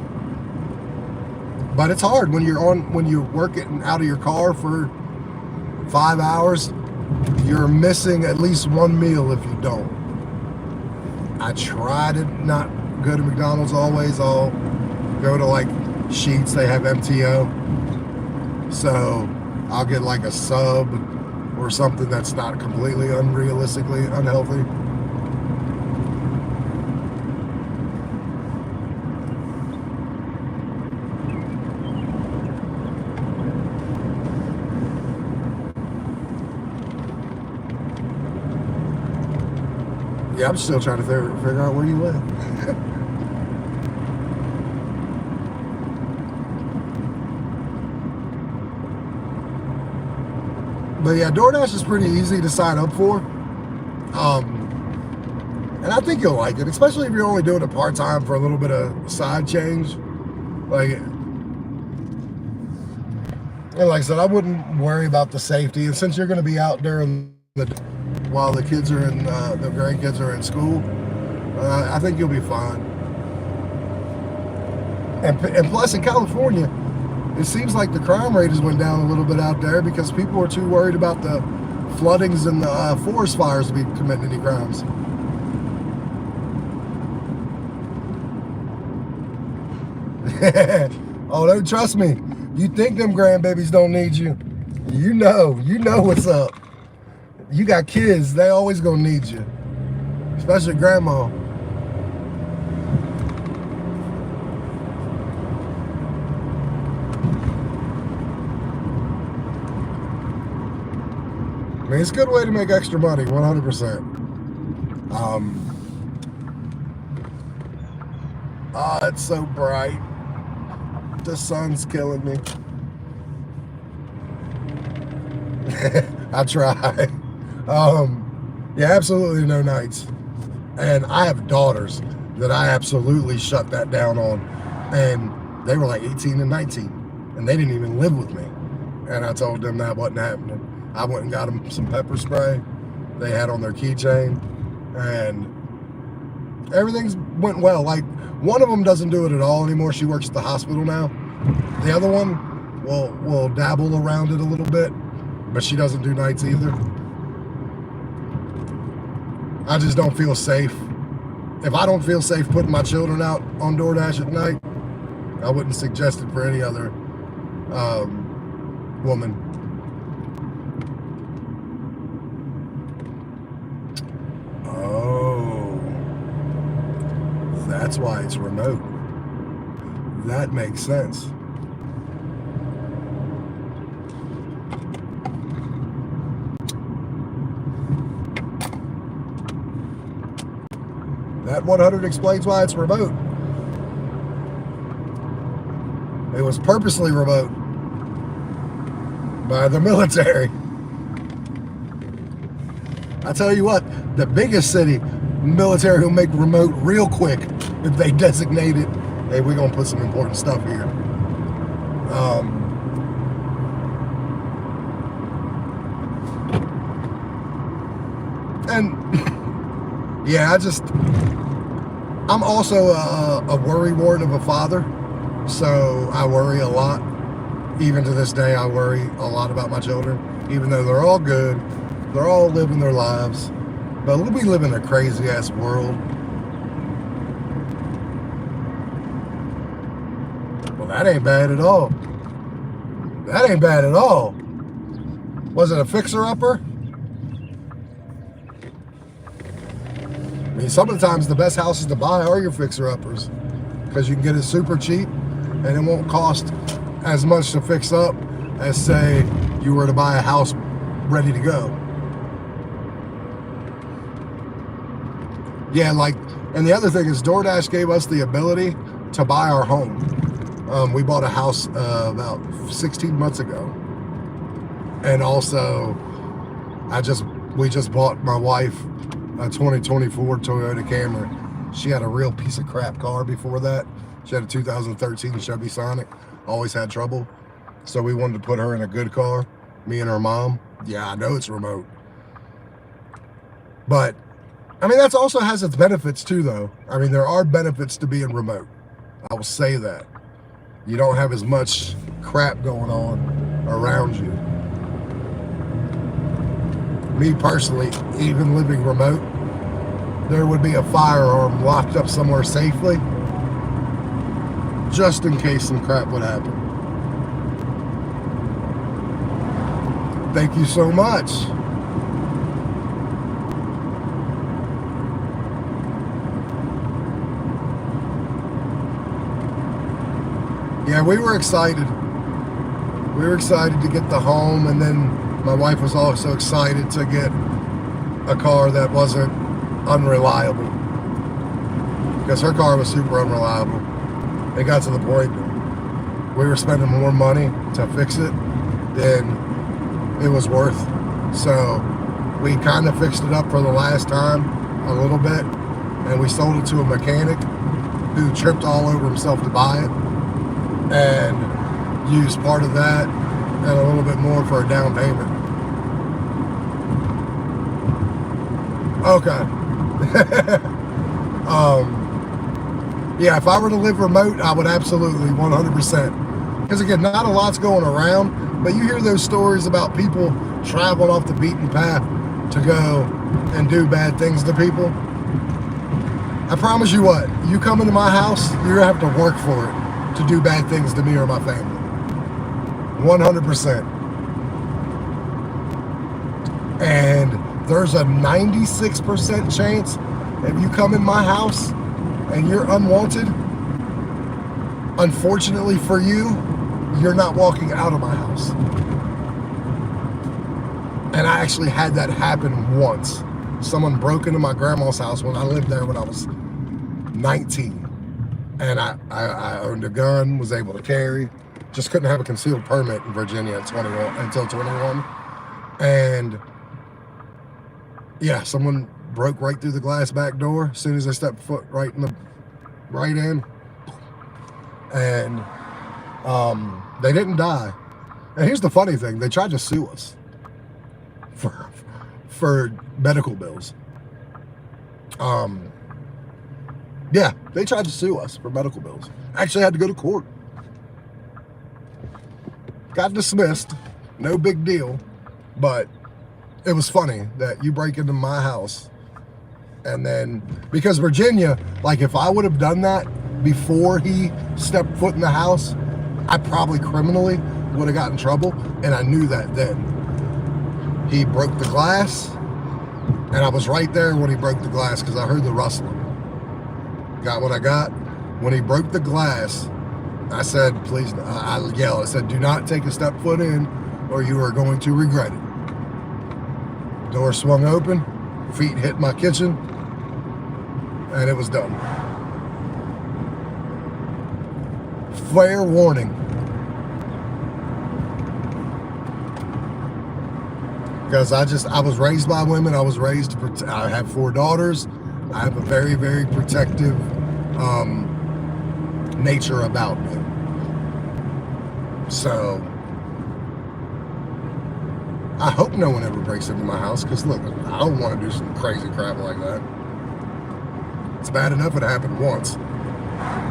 But it's hard when you're working out of your car for 5 hours. You're missing at least one meal if you don't. I try to not go to McDonald's always. I'll go to like Sheetz, they have MTO. So I'll get like a sub or something that's not completely unrealistically unhealthy. Yeah, I'm still trying to figure out where you live. But yeah, Doordash is pretty easy to sign up for. And I think you'll like it, especially if you're only doing it part-time for a little bit of side change. And like I said, I wouldn't worry about the safety. And since you're going to be out during while the kids are in, the grandkids are in school, I think you'll be fine. And plus in California, it seems like the crime rate has went down a little bit out there because people are too worried about the floodings and the forest fires to be committing any crimes. Oh, don't trust me. You think them grandbabies don't need you. You know what's up. You got kids, they always gonna need you. Especially grandma. I mean, it's a good way to make extra money, 100%. It's so bright. The sun's killing me. I try. Yeah, absolutely no nights. And I have daughters that I absolutely shut that down on. And they were like 18 and 19. And they didn't even live with me. And I told them that wasn't happening. I went and got them some pepper spray they had on their keychain, and everything's went well. Like, one of them doesn't do it at all anymore. She works at the hospital now. The other one will dabble around it a little bit, but she doesn't do nights either. I just don't feel safe. If I don't feel safe putting my children out on Doordash at night, I wouldn't suggest it for any other woman. Oh, that's why it's remote. That makes sense. That 100 explains why it's remote. It was purposely remote by the military. I tell you what, the biggest city, military will make remote real quick if they designate it hey, we're gonna put some important stuff here. And yeah, I'm also a worry wart of a father, so I worry a lot. Even to this day, I worry a lot about my children, even though they're all good, they're all living their lives, but we live in a crazy ass world. Well, that ain't bad at all. That ain't bad at all. Was it a fixer-upper? I mean, some of the times the best houses to buy are your fixer-uppers because you can get it super cheap and it won't cost as much to fix up as, say, you were to buy a house ready to go. Yeah, like, and the other thing is Doordash gave us the ability to buy our home. We bought a house about 16 months ago. And also, we just bought my wife a 2024 Toyota Camry. She had a real piece of crap car before that. She had a 2013 Chevy Sonic. Always had trouble. So we wanted to put her in a good car, me and her mom. Yeah, I know it's remote. But, I mean, that also has its benefits too, though. I mean, there are benefits to being remote. I will say that. You don't have as much crap going on around you. Me personally, even living remote, there would be a firearm locked up somewhere safely, just in case some crap would happen. Thank you so much. Yeah, we were excited. We were excited to get the home, and then my wife was also excited to get a car that wasn't unreliable, because her car was super unreliable. It got to the point we were spending more money to fix it than it was worth. So we kind of fixed it up for the last time a little bit, and we sold it to a mechanic who tripped all over himself to buy it, and used part of that and a little bit more for a down payment. Okay. Yeah, if I were to live remote, I would absolutely 100%. Because again, not a lot's going around, but you hear those stories about people traveling off the beaten path to go and do bad things to people. I promise you what, you come into my house, you're gonna have to work for it to do bad things to me or my family. 100%. And there's a 96% chance if you come in my house and you're unwanted, unfortunately for you, you're not walking out of my house. And I actually had that happen once. Someone broke into my grandma's house when I lived there when I was 19. And I owned a gun, was able to carry, just couldn't have a concealed permit in Virginia until 21. And yeah, someone broke right through the glass back door as soon as I stepped foot right in. And they didn't die. And here's the funny thing, they tried to sue us for medical bills. Yeah, they tried to sue us for medical bills. Actually had to go to court. Got dismissed, no big deal, but it was funny that you break into my house and then, because Virginia, like if I would have done that before he stepped foot in the house, I probably criminally would have gotten in trouble, and I knew that then. He broke the glass, and I was right there when he broke the glass because I heard the rustling. Got what I got. When he broke the glass, I said, please, I yelled, I said, do not take a step foot in or you are going to regret it. Door swung open, feet hit my kitchen, and it was done. Fair warning. Because I was raised by women. I was raised to protect. I have 4 daughters. I have a very, very protective nature about me. So I hope no one ever breaks into my house, because look, I don't want to do some crazy crap like that. It's bad enough it happened once,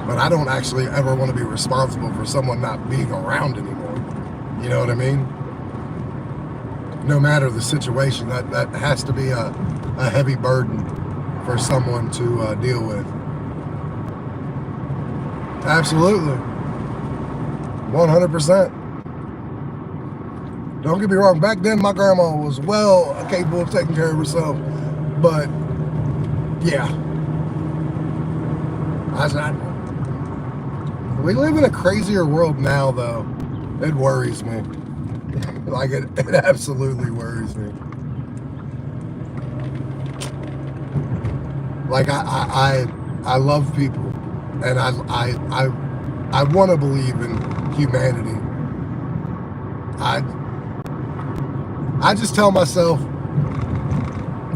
but I don't actually ever want to be responsible for someone not being around anymore. You know what I mean? No matter the situation, that has to be a heavy burden for someone to deal with. Absolutely. 100%. Don't get me wrong, back then my grandma was well capable of taking care of herself, but yeah. We live in a crazier world now, though. It worries me. Like, it absolutely worries me. Like, I love people, and I want to believe in humanity. I just tell myself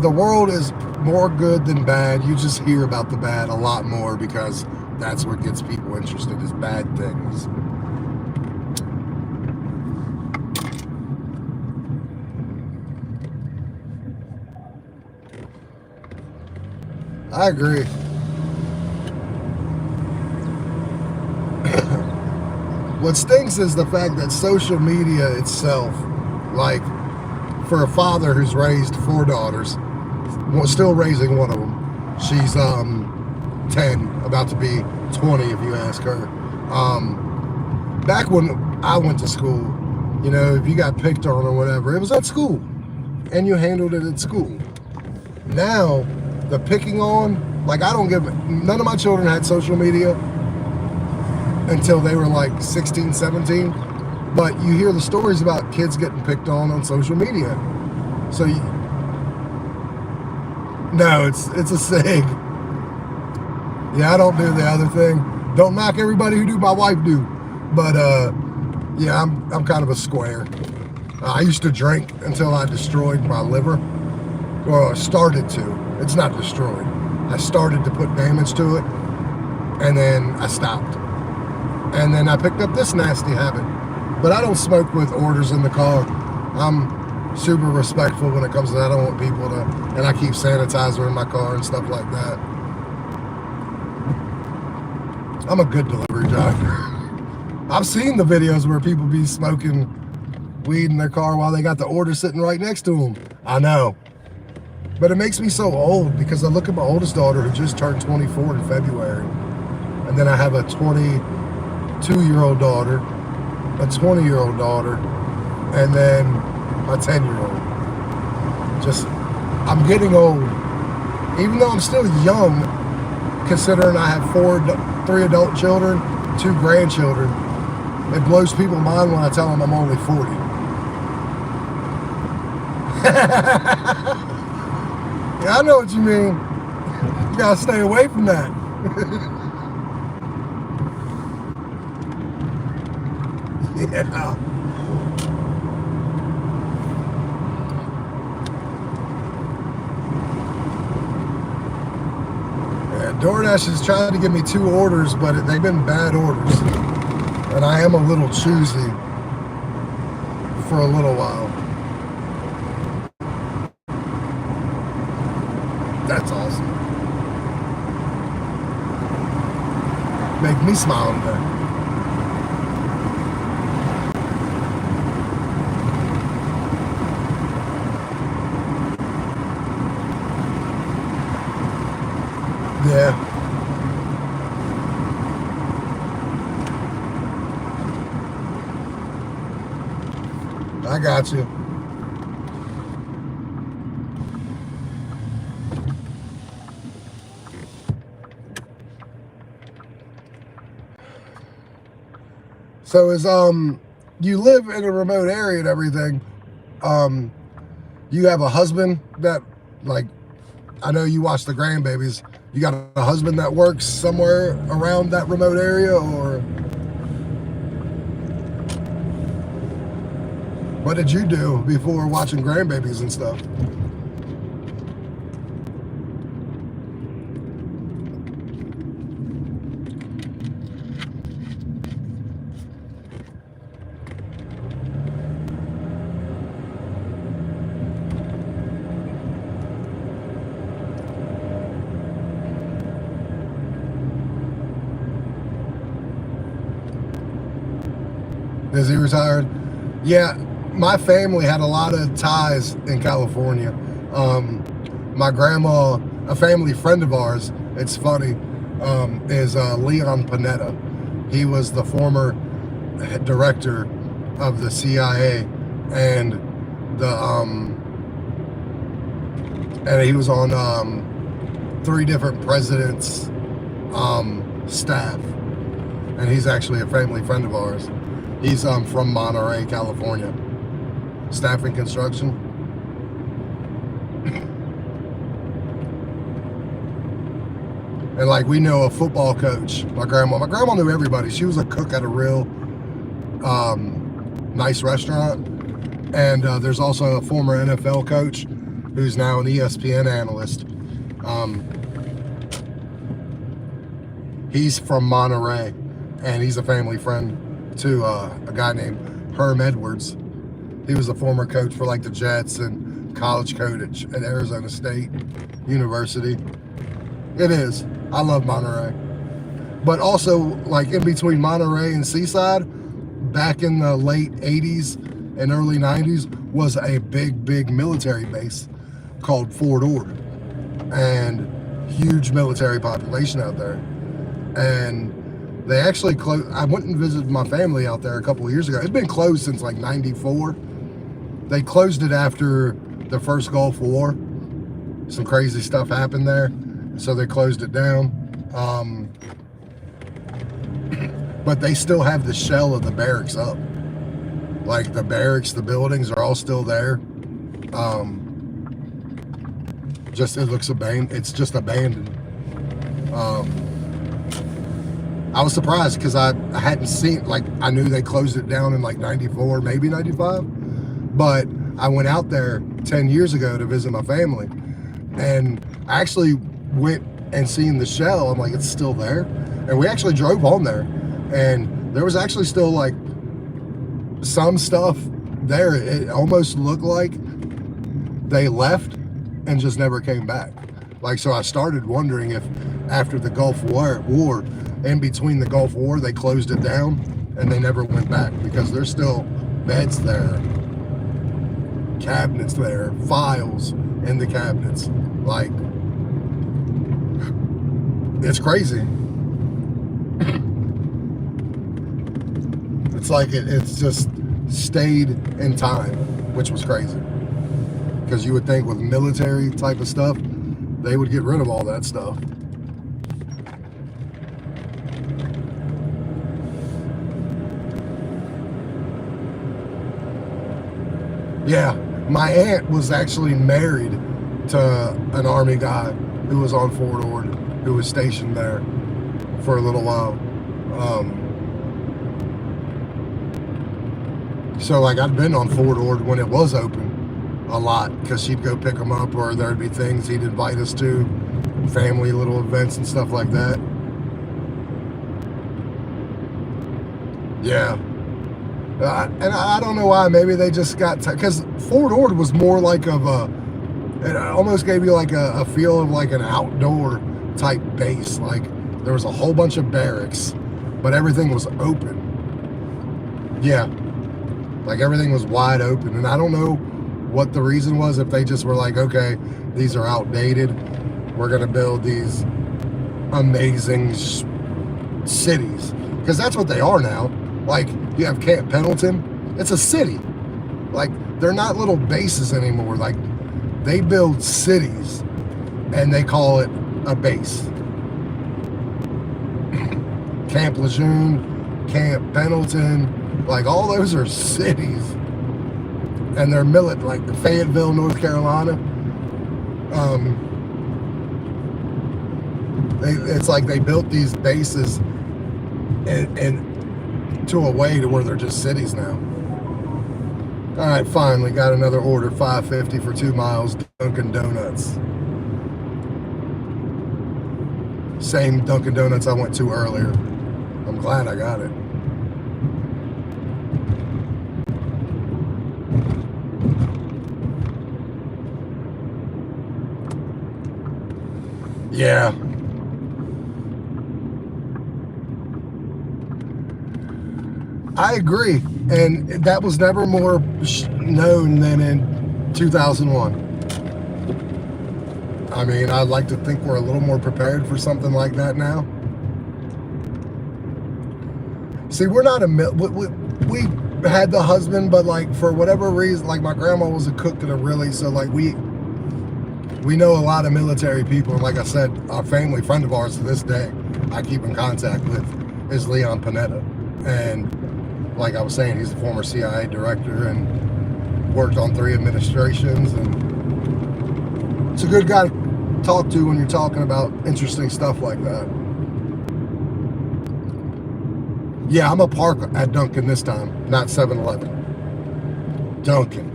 the world is more good than bad. You just hear about the bad a lot more, because that's what gets people interested, is bad things. I agree. What stinks is the fact that social media itself, like, for a father who's raised 4 daughters, still raising one of them. She's 10, about to be 20 if you ask her. Back when I went to school, you know, if you got picked on or whatever, it was at school, and you handled it at school. Now, the picking on, like, none of my children had social media until they were like 16, 17. But you hear the stories about kids getting picked on social media. So, no, it's a SIG. Yeah, I don't do the other thing. Don't knock everybody who do. My wife do. But, yeah, I'm kind of a square. I used to drink until I destroyed my liver. Well, I started to. It's not destroyed. I started to put damage to it, and then I stopped. And then I picked up this nasty habit. But I don't smoke with Ordes in the car. I'm super respectful when it comes to that. I don't want people to, and I keep sanitizer in my car and stuff like that. I'm a good delivery driver. I've seen the videos where people be smoking weed in their car while they got the order sitting right next to them. I know. But it makes me so old, because I look at my oldest daughter, who just turned 24 in February. And then I have a 22-year-old daughter, a 20-year-old daughter, and then a 10-year-old. I'm getting old. Even though I'm still young, considering I have 3 adult children, 2 grandchildren, it blows people's mind when I tell them I'm only 40. Yeah, I know what you mean. You gotta stay away from that. Yeah. Doordash has tried to give me 2 orders, but they've been bad orders. And I am a little choosy for a little while. That's awesome. Make me smile today. Yeah. I got you. So you live in a remote area and everything, you have a husband that, like, I know you watch the grandbabies. You got a husband that works somewhere around that remote area, or what did you do before watching grandbabies and stuff? Is he retired? Yeah, my family had a lot of ties in California. My grandma, a family friend of ours, it's funny, is Leon Panetta. He was the former director of the CIA, and he was on 3 different presidents' staff, and he's actually a family friend of ours. He's from Monterey, California, staffing construction. And like, we know a football coach. My grandma knew everybody. She was a cook at a real nice restaurant. And there's also a former NFL coach who's now an ESPN analyst. He's from Monterey, and he's a family friend to a guy named Herm Edwards. He was a former coach for like the Jets and college coach at Arizona State University. It is. I love Monterey. But also, like, in between Monterey and Seaside, back in the late 80s and early 90s, was a big military base called Fort Ord. And huge military population out there. And they actually closed. I went and visited my family out there a couple of years ago. It's been closed since like '94. They closed it after the first Gulf War. Some crazy stuff happened there, so they closed it down. But they still have the shell of the barracks up. Like, the barracks, the buildings are all still there. It looks abandoned. It's just abandoned. I was surprised because I hadn't seen, like, I knew they closed it down in like 94, maybe 95. But I went out there 10 years ago to visit my family, and I actually went and seen the shell. I'm like, it's still there. And we actually drove on there, and there was actually still like some stuff there. It almost looked like they left and just never came back. Like, so I started wondering if after the Gulf War, in between the Gulf War, they closed it down and they never went back, because there's still beds there, cabinets there, files in the cabinets. Like, it's crazy. It's like it's just stayed in time, which was crazy. Because you would think with military type of stuff, they would get rid of all that stuff. Yeah, my aunt was actually married to an Army guy who was on Fort Ord, who was stationed there for a little while. So, like, I'd been on Fort Ord when it was open a lot, because she'd go pick them up, or there'd be things he'd invite us to, family little events and stuff like that. Yeah. And I don't know why. Maybe they just got, because Fort Ord was more like of it almost gave you like a feel of like an outdoor type base. Like, there was a whole bunch of barracks, but everything was open. Yeah, like everything was wide open. And I don't know what the reason was, if they just were like, okay, these are outdated, we're gonna build these amazing cities, because that's what they are now. Like, you have Camp Pendleton, it's a city. Like, they're not little bases anymore. Like, they build cities and they call it a base. Camp Lejeune, Camp Pendleton, like, all those are cities. And they're like Fayetteville, North Carolina. It's like they built these bases and to a way to where they're just cities now. All right, finally got another order, $5.50 for 2 miles, Dunkin' Donuts. Same Dunkin' Donuts I went to earlier. I'm glad I got it. Yeah. I agree, and that was never more known than in 2001. I mean, I'd like to think we're a little more prepared for something like that now. See, we're not we had the husband, but like for whatever reason, like my grandma was a cook and a really, so like we know a lot of military people, and like I said, our family friend of ours to this day I keep in contact with is Leon Panetta, and like I was saying, he's a former CIA director and worked on 3 administrations, and it's a good guy to talk to when you're talking about interesting stuff like that. Yeah, I'm a park at Dunkin' this time, not 7-Eleven. Dunkin'.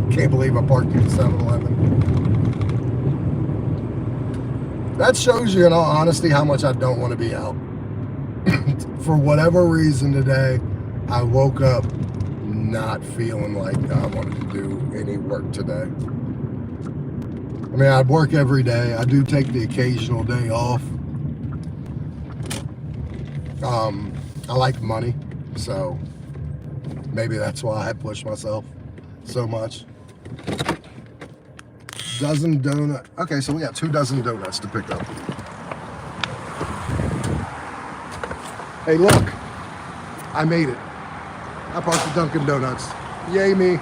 Can't believe I parked at 7-Eleven. That shows you, in all honesty, how much I don't want to be out. For whatever reason today, I woke up not feeling like I wanted to do any work today. I mean, I work every day. I do take the occasional day off. I like money, so maybe that's why I push myself so much. Dozen donut. Okay, so we got 2 dozen donuts to pick up. Hey, look, I made it. I parked the Dunkin' Donuts. Yay me.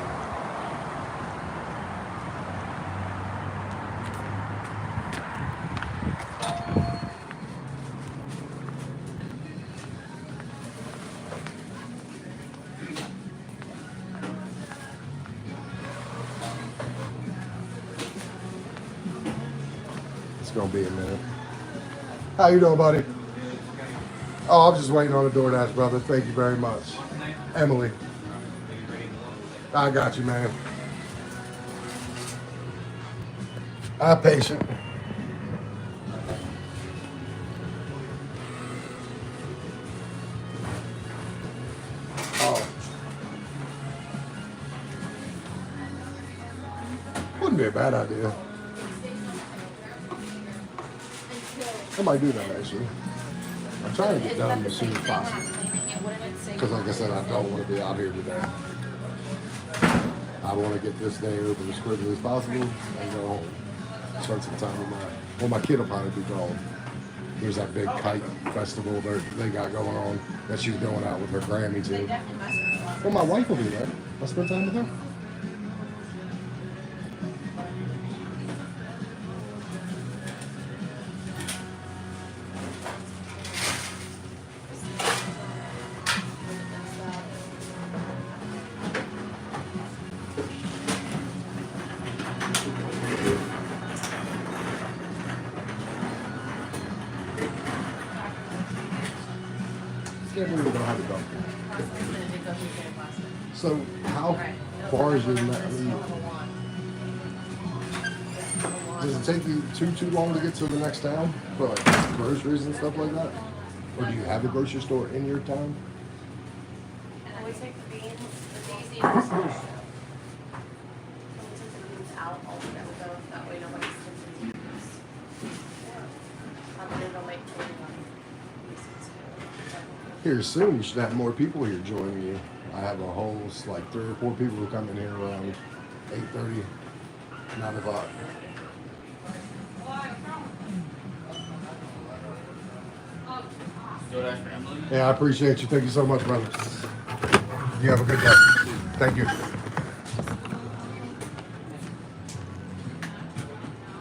It's gonna be a minute. How you doing, buddy? Oh, I'm just waiting on a Doordash, brother. Thank you very much. Emily. I got you, man. I'm patient. Oh. Wouldn't be a bad idea. I might do that, actually. I'm trying to get done as soon as possible. Because like I said, I don't want to be out here today. I want to get this day over as quickly as possible and go home. Spend some time with my kid will probably be gone. There's that big kite festival they got going on that she's going out with her Grammy too. Well, my wife will be there. I'll spend time with her. Can't believe we don't have a dump. So how far is your does it take you too long to get to the next town for like groceries and stuff like that? Or do you have a grocery store in your town? We take the beans, the easy and the smash. We take the beans out altogether, though, that way nobody sticks into beans. And then they'll make money. Here soon, you should have more people here joining you. I have a whole, like 3 or 4 people who come in here around 8:30, 9 o'clock. Yeah, I appreciate you. Thank you so much, brother. You have a good day. Thank you.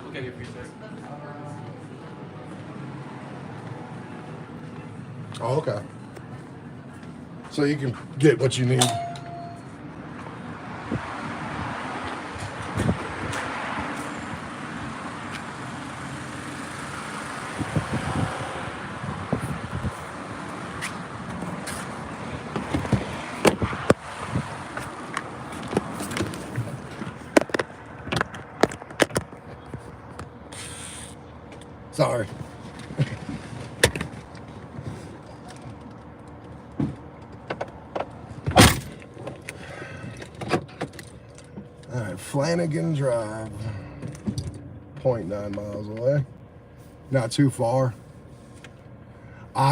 Okay, your free sir. Oh, okay. So you can get what you need. Sorry. All right, Flanagan Drive, 0.9 miles away. Not too far.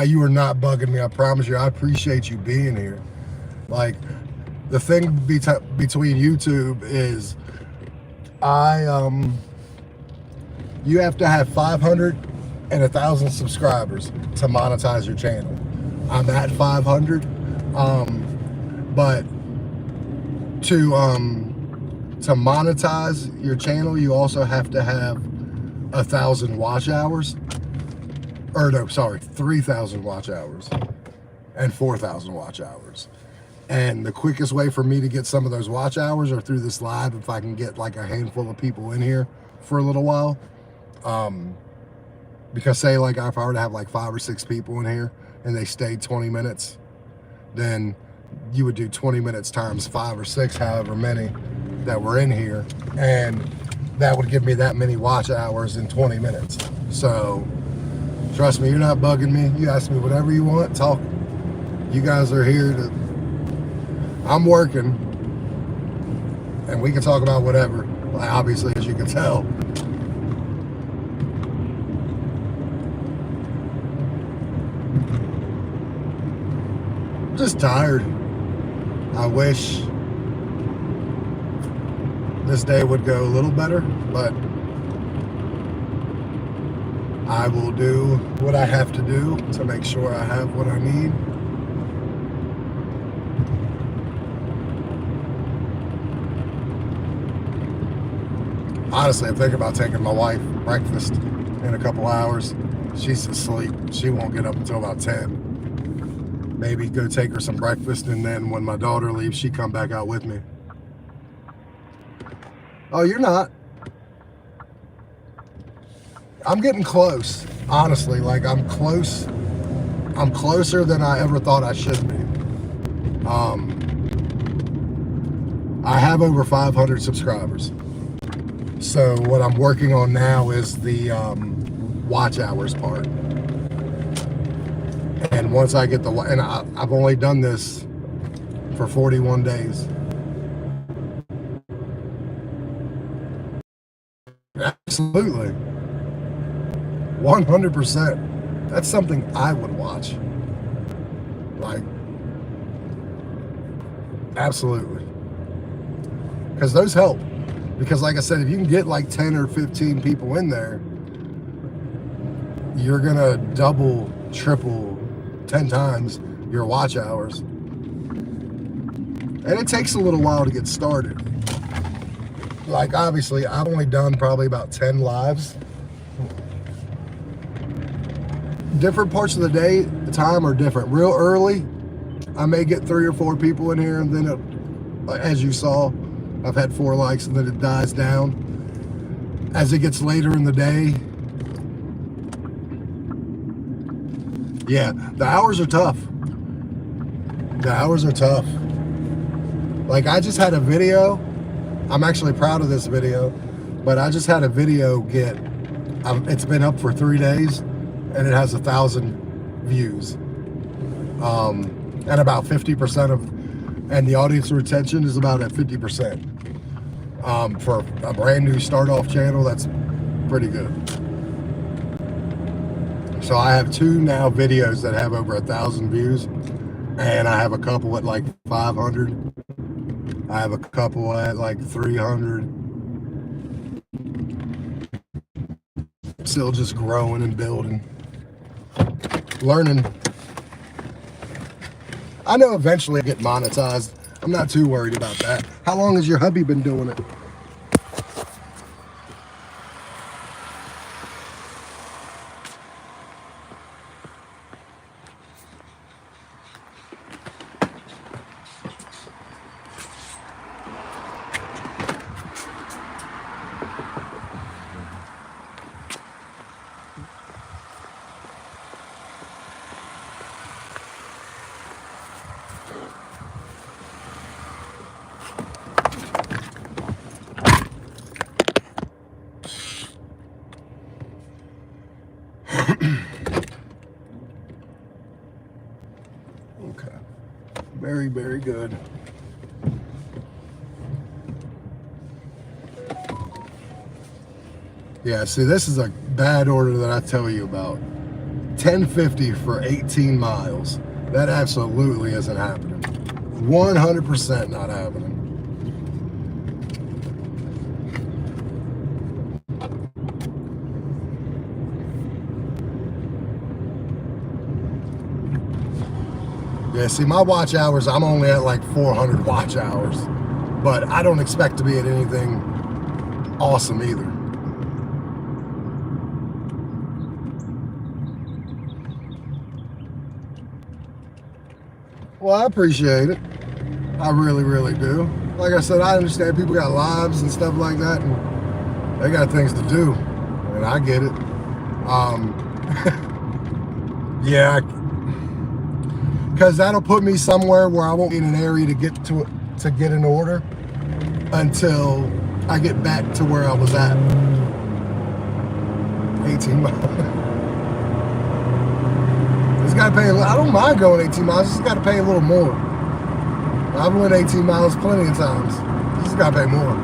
You are not bugging me. I promise you. I appreciate you being here. Like, the thing between YouTube is you have to have 500 and 1,000 subscribers to monetize your channel. I'm at 500, but to monetize your channel, you also have to have 1,000 watch hours. Or no, sorry, 3,000 watch hours and 4,000 watch hours. And the quickest way for me to get some of those watch hours are through this live, if I can get like a handful of people in here for a little while. Because say like if I were to have like 5 or 6 people in here and they stayed 20 minutes, then you would do 20 minutes times 5 or 6, however many that were in here. And that would give me that many watch hours in 20 minutes. So trust me, you're not bugging me. You ask me whatever you want, talk. You guys are here to, I'm working, and we can talk about whatever, obviously, as you can tell. I'm just tired. I wish this day would go a little better, but I will do what I have to do to make sure I have what I need. Honestly, I'm thinking about taking my wife breakfast in a couple hours. She's asleep. She won't get up until about 10. Maybe go take her some breakfast, and then when my daughter leaves, she come back out with me. Oh, you're not. I'm getting close, honestly. Like, I'm close. I'm closer than I ever thought I should be. I have over 500 subscribers. So what I'm working on now is the watch hours part. And once I get and I've only done this for 41 days. Absolutely. 100%. That's something I would watch. Like, absolutely. Because those help. Because like I said, if you can get like 10 or 15 people in there, you're going to double, triple, 10 times your watch hours. And it takes a little while to get started. Like, obviously, I've only done probably about 10 lives. Different parts of the day, the time are different. Real early, I may get 3 or 4 people in here, and then as you saw, I've had 4 likes, and then it dies down. As it gets later in the day, yeah, the hours are tough. The hours are tough. Like, I just had a video. I'm actually proud of this video, but I just had a video get, it's been up for 3 days, and it has 1,000 views. And about 50% and the audience retention is about at 50%. For a brand new start off channel, that's pretty good. So I have 2 now videos that have over 1,000 views, and I have a couple at like 500. I have a couple at like 300. Still just growing and building, learning. I know eventually I get monetized. I'm not too worried about that. How long has your hubby been doing it? Okay. Very, very good. Yeah, see, this is a bad order that I tell you about. $10.50 for 18 miles. That absolutely isn't happening. 100% not happening. Yeah, see, my watch hours, I'm only at like 400 watch hours. But I don't expect to be at anything awesome either. Well, I appreciate it. I really, really do. Like I said, I understand people got lives and stuff like that, and they got things to do, and I get it. Yeah, because that'll put me somewhere where I won't be in an area to get to get an order until I get back to where I was at. 18 miles. It's got to pay. I don't mind going 18 miles. It's got to pay a little more. I've went 18 miles plenty of times. You just got to pay more.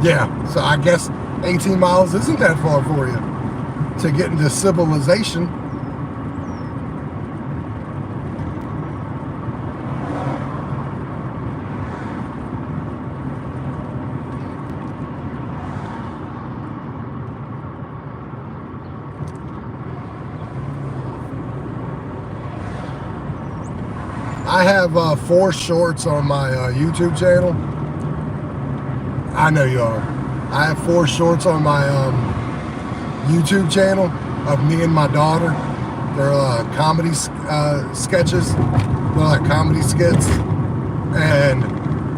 Yeah, so I guess 18 miles isn't that far for you to get into civilization. I have 4 shorts on my YouTube channel. I know you are. I have 4 shorts on my YouTube channel of me and my daughter. They're comedy sketches. They're like comedy skits. And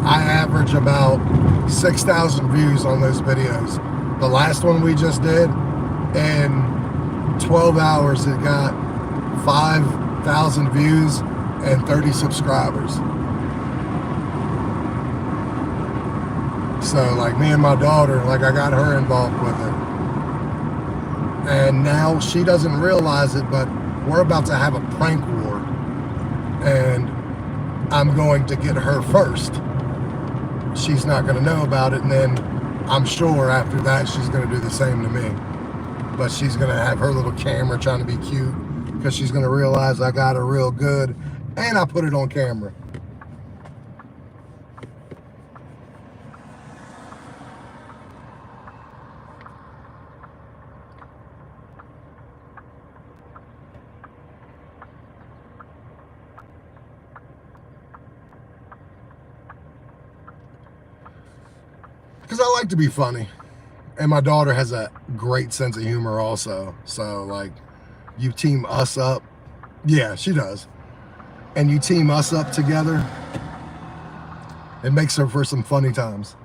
I average about 6,000 views on those videos. The last one we just did, in 12 hours, it got 5,000 views and 30 subscribers. So like me and my daughter, like I got her involved with it. And now she doesn't realize it, but we're about to have a prank war. And I'm going to get her first. She's not going to know about it, and then I'm sure after that she's going to do the same to me. But she's going to have her little camera trying to be cute because she's going to realize I got her real good and I put it on camera. Because I like to be funny. And my daughter has a great sense of humor also. So, like, you team us up. Yeah, she does. And you team us up together, it makes her for some funny times.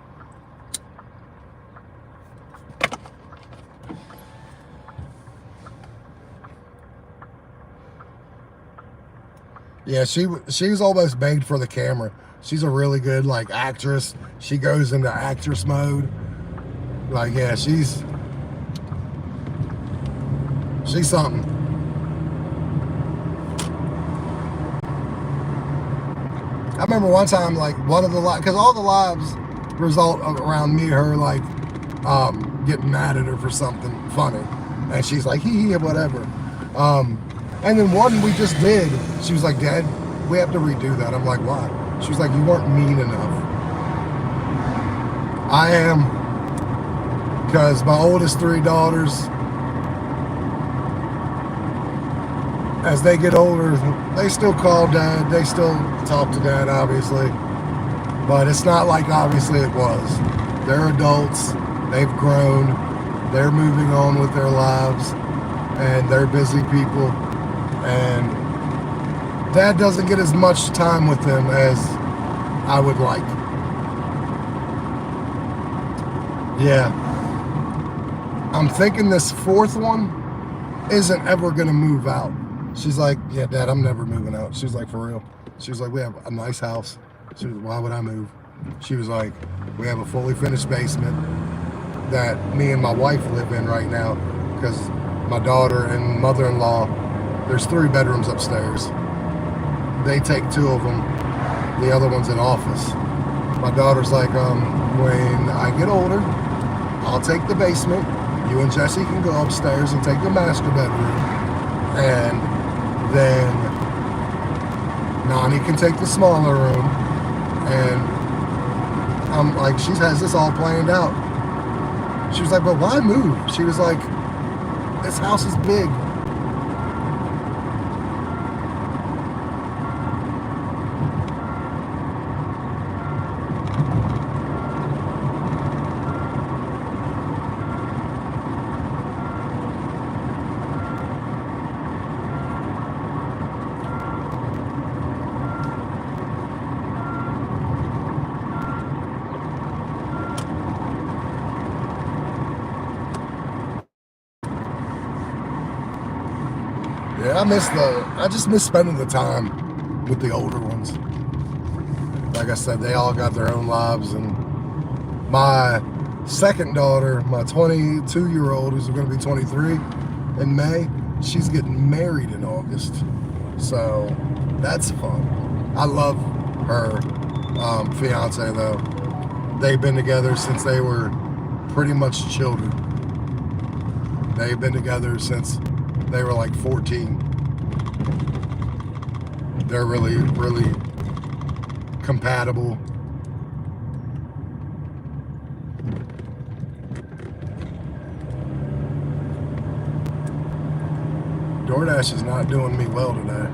Yeah, she was almost made for the camera. She's a really good, like, actress. She goes into actress mode. Like, yeah, she's something. I remember one time, like, one of the lives, because all the lives result around me, her, like, getting mad at her for something funny. And she's like, hee hee, whatever. And then one we just did, she was like, Dad, we have to redo that. I'm like, why? She was like, you weren't mean enough. I am, because my oldest 3 daughters, as they get older, they still call Dad, they still talk to Dad, obviously. But it's not like obviously it was. They're adults, they've grown, they're moving on with their lives, and they're busy people. And Dad doesn't get as much time with them as I would like. Yeah. I'm thinking this 4th one isn't ever going to move out. She's like, yeah, Dad, I'm never moving out. She was like, for real. She was like, we have a nice house. She was, why would I move? She was like, we have a fully finished basement that me and my wife live in right now because my daughter and mother-in-law, there's 3 bedrooms upstairs. They take 2 of them. The other one's in office. My daughter's like, when I get older, I'll take the basement. You and Jesse can go upstairs and take the master bedroom. And then Nani can take the smaller room. And I'm like, she has this all planned out. She was like, but why move? She was like, this house is big. Yeah, I just miss spending the time with the older ones. Like I said, they all got their own lives, and my second daughter, my 22-year-old, who's going to be 23 in May, she's getting married in August. So that's fun. I love her fiance, though. They've been together since they were pretty much children. They've been together since they were like 14. They're really, really compatible. Doordash is not doing me well today.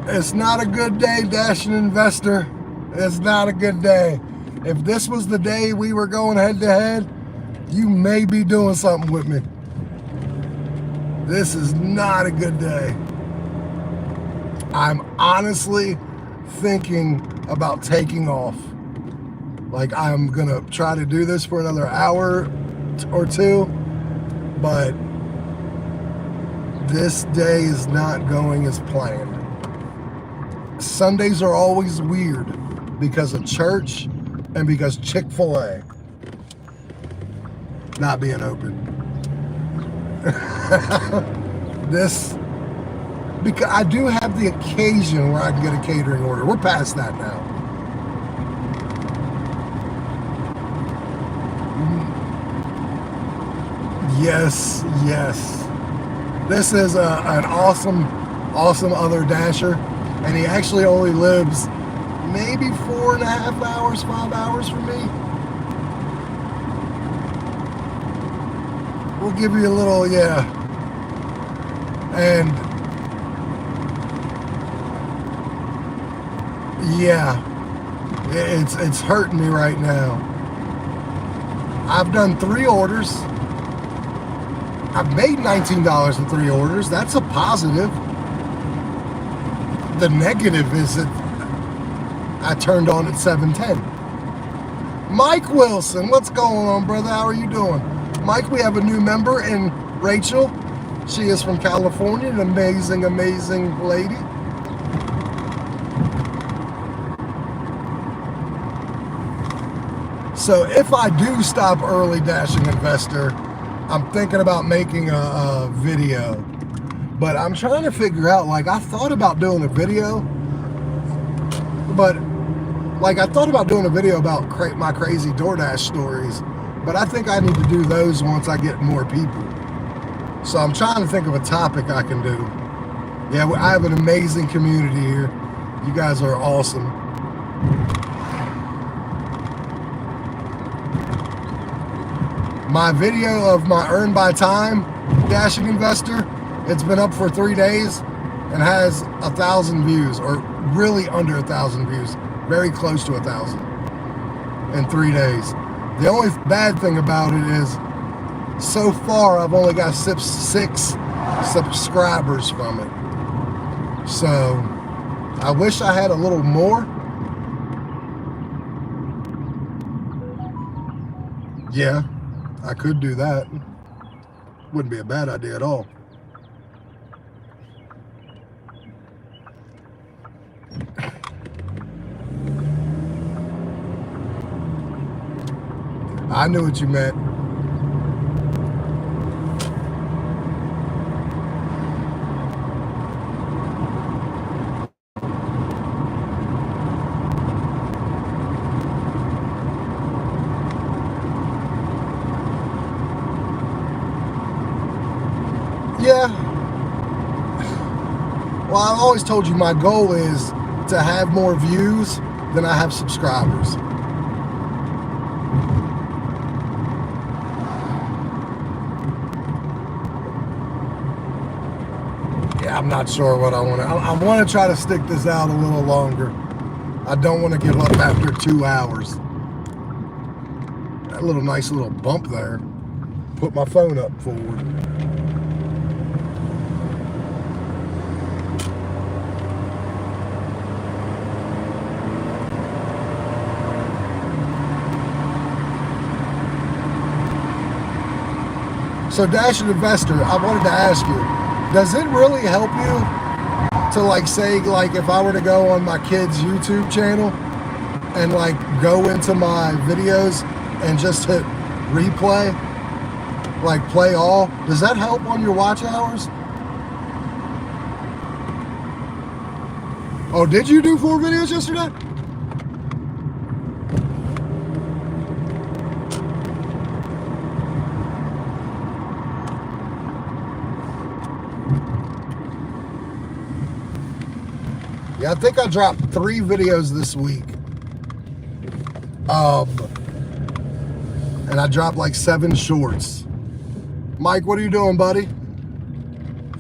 It's not a good day, Dashing Investor. It's not a good day. If this was the day we were going head to head, you may be doing something with me. This is not a good day. I'm honestly thinking about taking off. Like, I'm gonna try to do this for another hour or two, but this day is not going as planned. Sundays are always weird because of church and because Chick-fil-A not being open. Because I do have the occasion where I can get a catering order. We're past that now. Yes. This is an awesome other Dasher. And he actually only lives maybe 4.5 hours, 5 hours from me. We'll give you a little, yeah. And yeah, it's hurting me right now. I've done 3 orders. I've made $19 in 3 orders. That's a positive. The negative is that I turned on at 7:10. Mike Wilson, what's going on, brother? How are you doing? Mike, we have a new member in Rachel. She is from California, an amazing lady. So if I do stop early, Dashing Investor, I'm thinking about making a video. But I'm trying to figure out, like, I thought about doing a video, but, like, I thought about doing a video about my crazy Doordash stories, but I think I need to do those once I get more people. So I'm trying to think of a topic I can do. Yeah, I have an amazing community here. You guys are awesome. My video of my Earn by Time Dashing Investor, it's been up for 3 days and has 1,000 views, or really under 1,000 views, very close to 1,000 in 3 days. The only bad thing about it is, so far I've only got 6 subscribers from it. So I wish I had a little more. Yeah, I could do that. Wouldn't be a bad idea at all. I knew what you meant. Yeah. Well, I've always told you my goal is to have more views than I have subscribers. Yeah, I'm not sure what I want to. I want to try to stick this out a little longer. I don't want to give up after 2 hours. That little nice little bump there. Put my phone up forward. So Dash and Investor, I wanted to ask you, does it really help you to like say, like if I were to go on my kid's YouTube channel and like go into my videos and just hit replay, like play all, does that help on your watch hours? Oh, did you do 4 videos yesterday? Yeah, I think I dropped 3 videos this week. And I dropped like 7 shorts. Mike, what are you doing, buddy?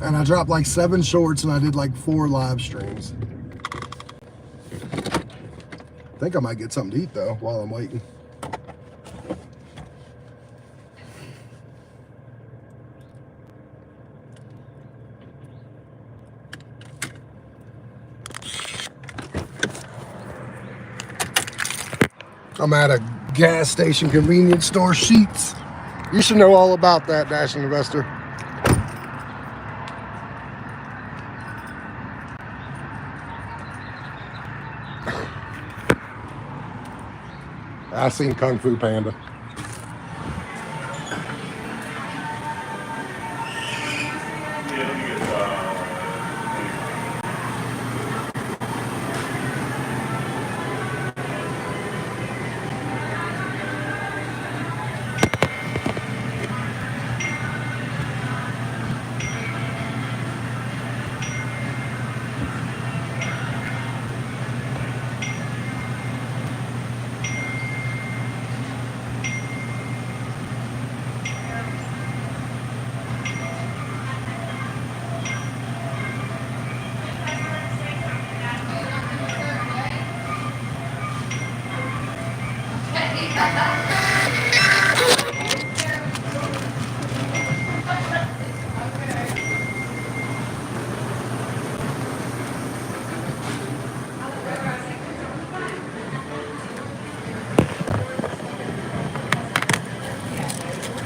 And I dropped like 7 shorts and I did like 4 live streams. I think I might get something to eat though while I'm waiting. I'm at a gas station convenience store, Sheets. You should know all about that, Dash and Investor. I seen Kung Fu Panda.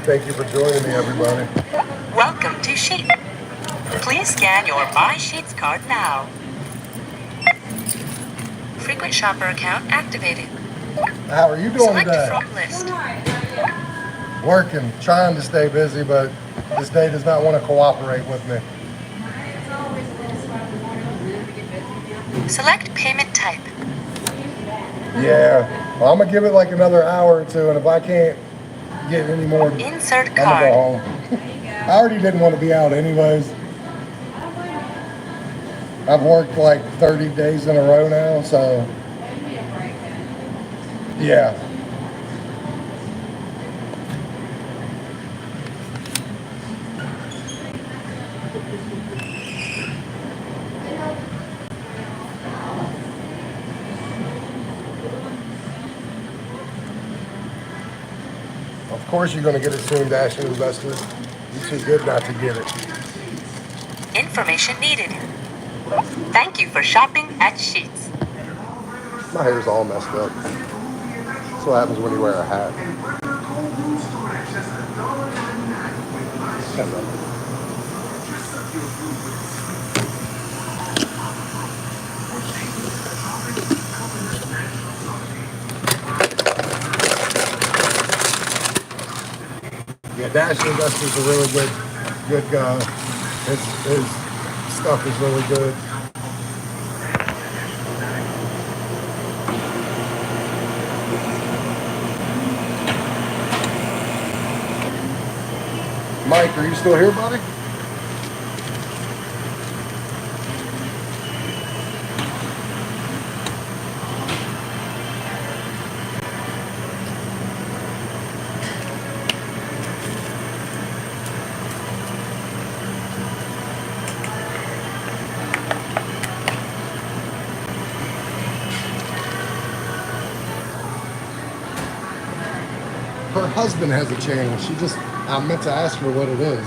Thank you for joining me, everybody. Welcome to Sheet. Please scan your My Sheets card now. Frequent shopper account activated. How are you doing Select today? from list. Working, trying to stay busy, but this day does not want to cooperate with me. Select payment type. Yeah, well, I'm gonna give it like another hour or 2, and if I can't get any more, Insert I'm gonna card. go home. I already didn't want to be out anyways. I've worked like 30 days in a row now, so yeah. course you're going to get it soon, Dashing Investor. You're too good not to get it. Information needed. Thank you for shopping at Sheets. My hair's all messed up. That's what happens when you wear a hat. Yeah, Dash Investor's a really good guy. His stuff is really good. Mike, are you still here, buddy? Her husband has a channel. I meant to ask her what it is.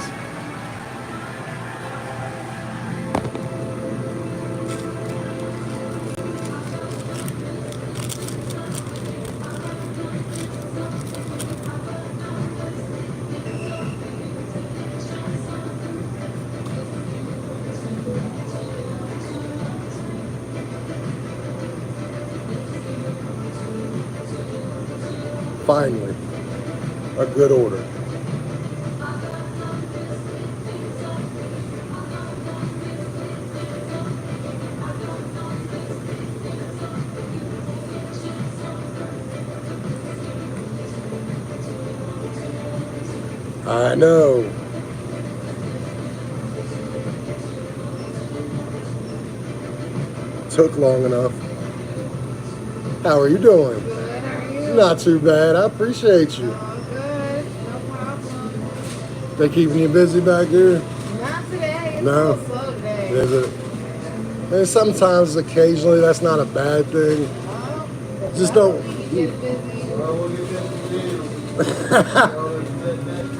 Finally, a good order. I know. Took long enough. How are you doing? Good, how are you? Not too bad. I appreciate you. All good, no problem. They keeping you busy back here? Not today, it's No. a little slow today. Is it? And sometimes, occasionally, that's not a bad thing. Well, Just don't. you get busy.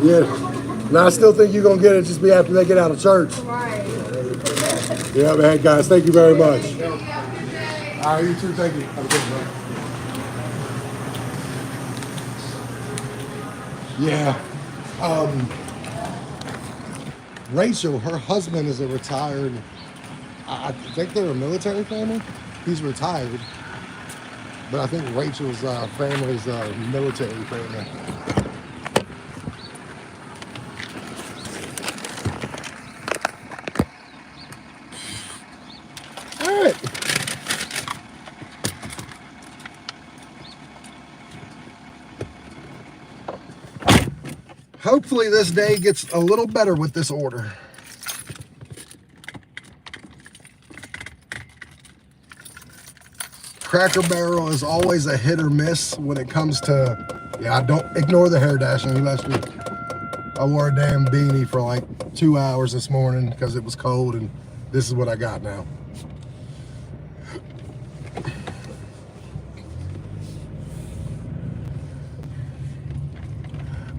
Yeah. Now I still think you're gonna get it. Just be after they get out of church. Right. Yeah, man, guys. Thank you very much. Thank you, have a good day. All right, you too. Thank you. Have a good one. Yeah. Rachel, her husband is a retired. I think they're a military family. He's retired, but I think Rachel's family's a military family. All right. Hopefully this day gets a little better with this order. Cracker Barrel is always a hit or miss when it comes to, yeah, don't ignore the hair dashing. Last week I wore a damn beanie for like 2 hours this morning because it was cold, and this is what I got now.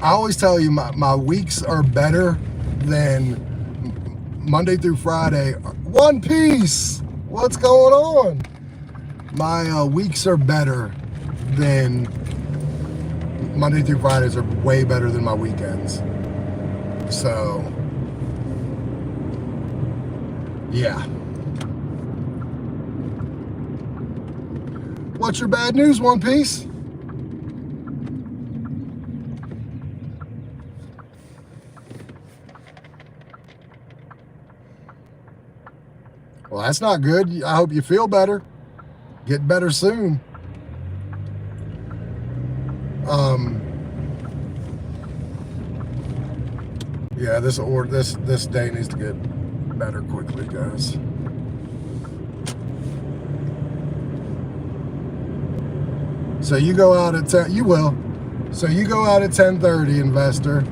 I always tell you my weeks are better than Monday through Friday. One Piece! What's going on? My weeks are better than Monday through Fridays are way better than my weekends. So, yeah. What's your bad news, One Piece? Well, that's not good. I hope you feel better. Get better soon. Yeah, this day needs to get better quickly, guys. So you go out at 10. You will. So you go out at 10:30, investor.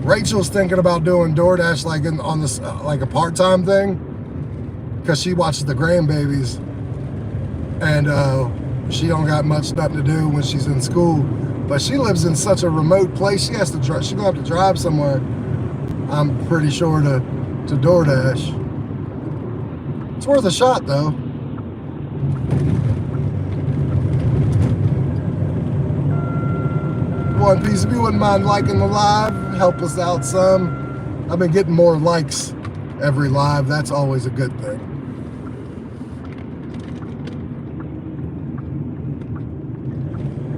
Rachel's thinking about doing Doordash like a part-time thing, because she watches the grandbabies, and she don't got much nothing to do when she's in school. But she lives in such a remote place. She has to drive. She's gonna have to drive somewhere. I'm pretty sure to Doordash. It's worth a shot though. One Piece, if you wouldn't mind liking the live, help us out some. I've been getting more likes every live. That's always a good thing.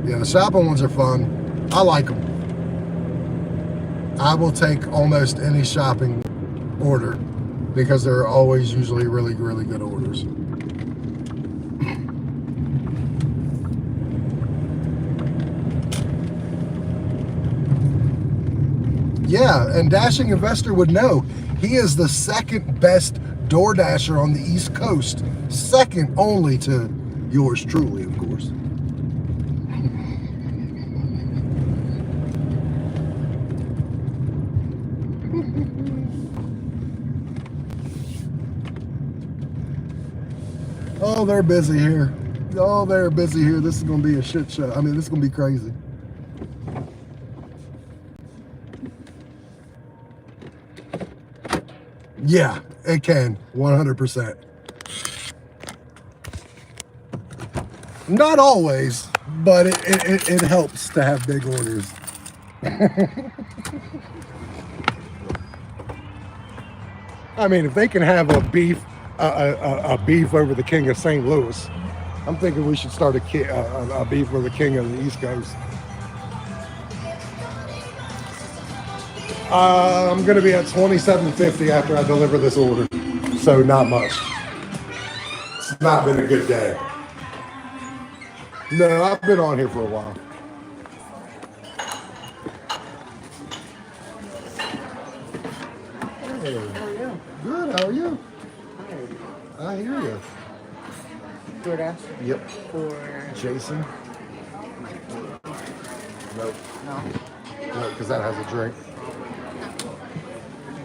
Yeah, the shopping ones are fun. I like them. I will take almost any shopping order because they're always usually really, really good orders. Yeah, and Dashing Investor would know. He is the second best DoorDasher on the East Coast. Second only to yours truly, of course. Oh, they're busy here. Oh, they're busy here. This is going to be a shit show. I mean, this is going to be crazy. Yeah, it can. 100%. Not always, but it helps to have big orders. I mean, if they can have a beef over the king of St. Louis, I'm thinking we should start a beef for the king of the East Coast. I'm going to be at $27.50 after I deliver this order, so not much. It's not been a good day. No, I've been on here for a while. Hey, how are you? Good, how are you? Hi. I hear you. Doordash Yep. for Jason? Nope. no. No, because that has a drink.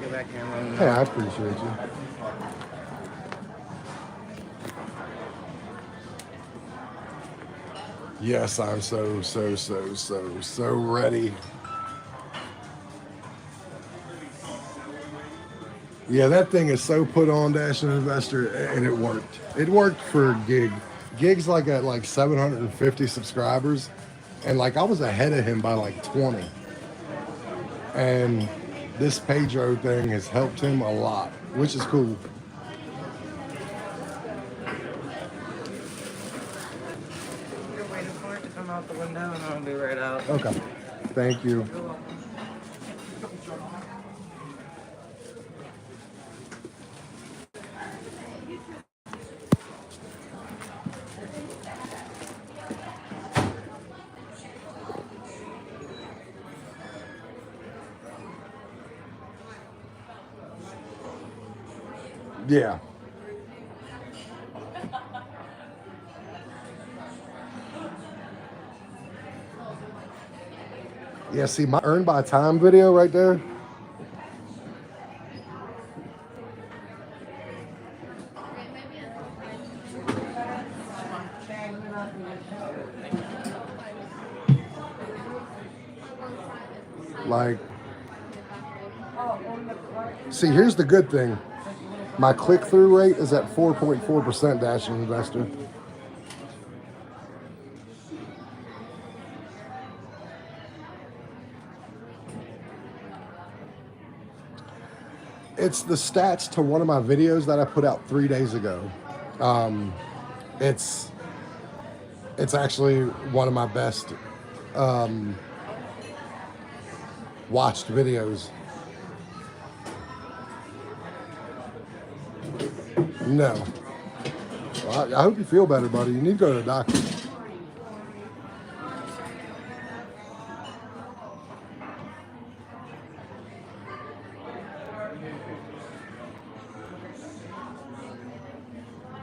Get back here and run. Hey, I appreciate you. Yes, I'm so ready. Yeah, that thing is so put on, Dash and Investor, and it worked. It worked for Gig. Gig's like at like 750 subscribers, and like I was ahead of him by like 20. And this Pedro thing has helped him a lot, which is cool. You're waiting for it to come out the window, and I'll be right out. Okay, thank you. You're welcome. Yeah. Yeah, see my earn by time video right there. Like, see, here's the good thing. My click-through rate is at 4.4%, Dashing Investor. It's the stats to one of my videos that I put out 3 days ago. It's actually one of my best watched videos. No. Well, I hope you feel better, buddy. You need to go to the doctor.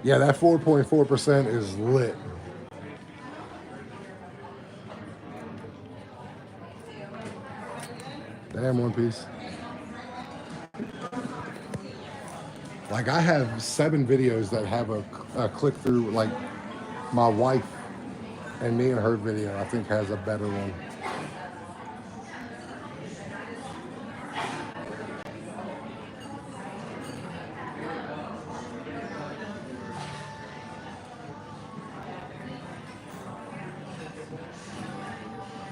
Yeah, that 4.4% is lit. Damn, One Piece. Like, I have 7 videos that have a click-through. Like, my wife And me and her video, I think, has a better one.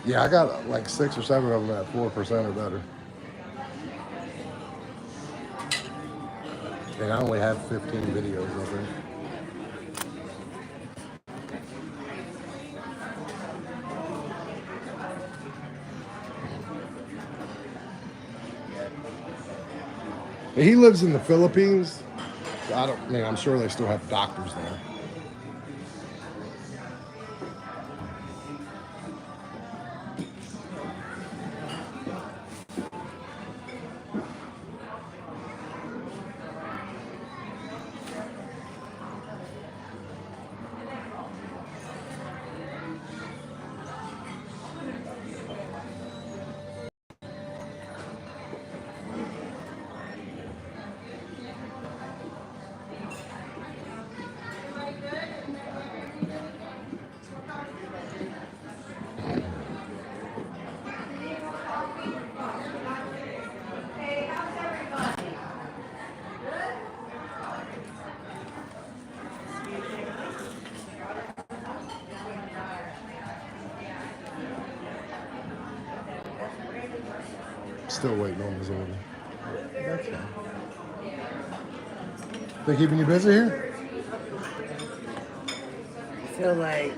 Yeah, I got like 6 or 7 of them at 4% or better. And I only have 15 videos, I think. He lives in the Philippines. I'm sure they still have doctors there. Still waiting on his order. That's fine. They keeping you busy here? I feel like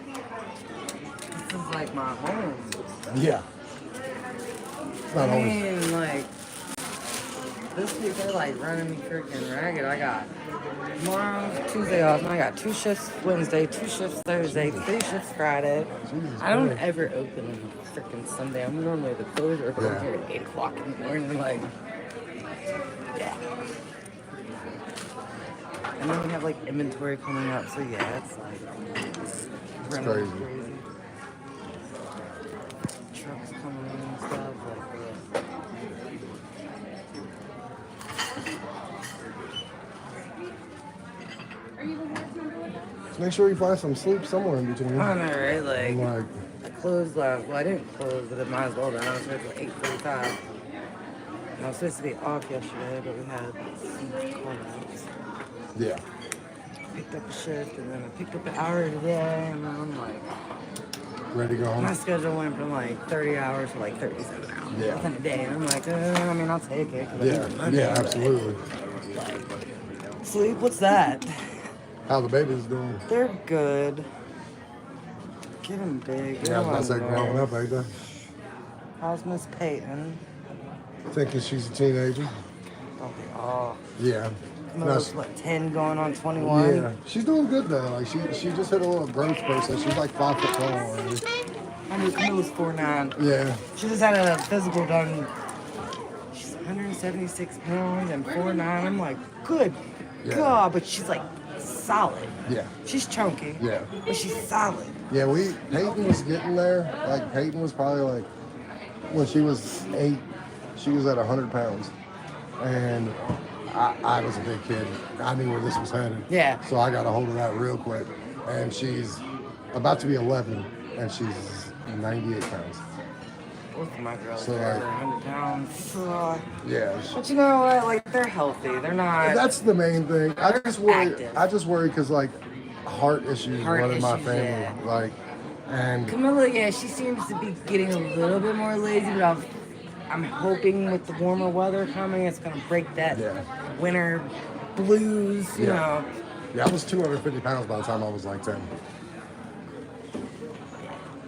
this is like my home. Yeah. It's not always. Like, this week they're like running me freaking ragged. I got tomorrow, Tuesday off, and I got 2 shifts Wednesday, 2 shifts Thursday, 3 shifts Friday. Jesus I don't Christ. ever open on freaking Sunday. I'm normally the closer, but I'm here at 8 o'clock in the morning. Like, yeah. And then we have like inventory coming up, so yeah, it's like running crazy. crazy. Trucks coming in and stuff. Like, Just make sure you find some sleep somewhere in between. I know, right? Like, I'm like, I closed last. Well, I didn't close, but it might as well. Then I was supposed to 8:45. And I was supposed to be off yesterday, but we had some call-outs. yeah. Picked up a shift, and then I picked up an hour today, and then I'm like, Ready to go my home? schedule went from like 30 hours to like 37 hours Yeah. within a day, and I'm like, I'll take it. 'cause I need the Yeah, money, yeah, but, absolutely. Sleep? What's that? How the baby's doing? They're good. Getting big. Yeah, I was about to say growing up, ain't they? How's Miss Peyton? Thinking she's a teenager. Don't be all. Yeah. Camilla's, what, 10 going on 21? Yeah, she's doing good though. Like she just hit a little growth spurt, so she's like 5 foot tall already. I knew Camilla's 4'9". Yeah, She just had a physical done. She's 176 pounds and 4'9". I'm like, good Yeah. God, but she's like solid. yeah, She's chunky. yeah. But she's solid. Yeah, Peyton was getting there. Like Peyton was probably like when she was 8, she was at 100 pounds, and I was a big kid. I knew where this was headed. Yeah. So I got a hold of that real quick, and she's about to be 11, and she's 98 pounds. Both of my girls So, are like- 100 pounds. Yeah. But you know what? Like, they're healthy. They're not. That's the main thing. I just worry. Active. I just worry because like heart issues Heart running my issues, family. yeah. Like, and Camilla, yeah, she seems to be getting a little bit more lazy, but I'm hoping with the warmer weather coming, it's going to break that Yeah. winter blues, you Yeah. know. yeah, I was 250 pounds by the time I was like 10.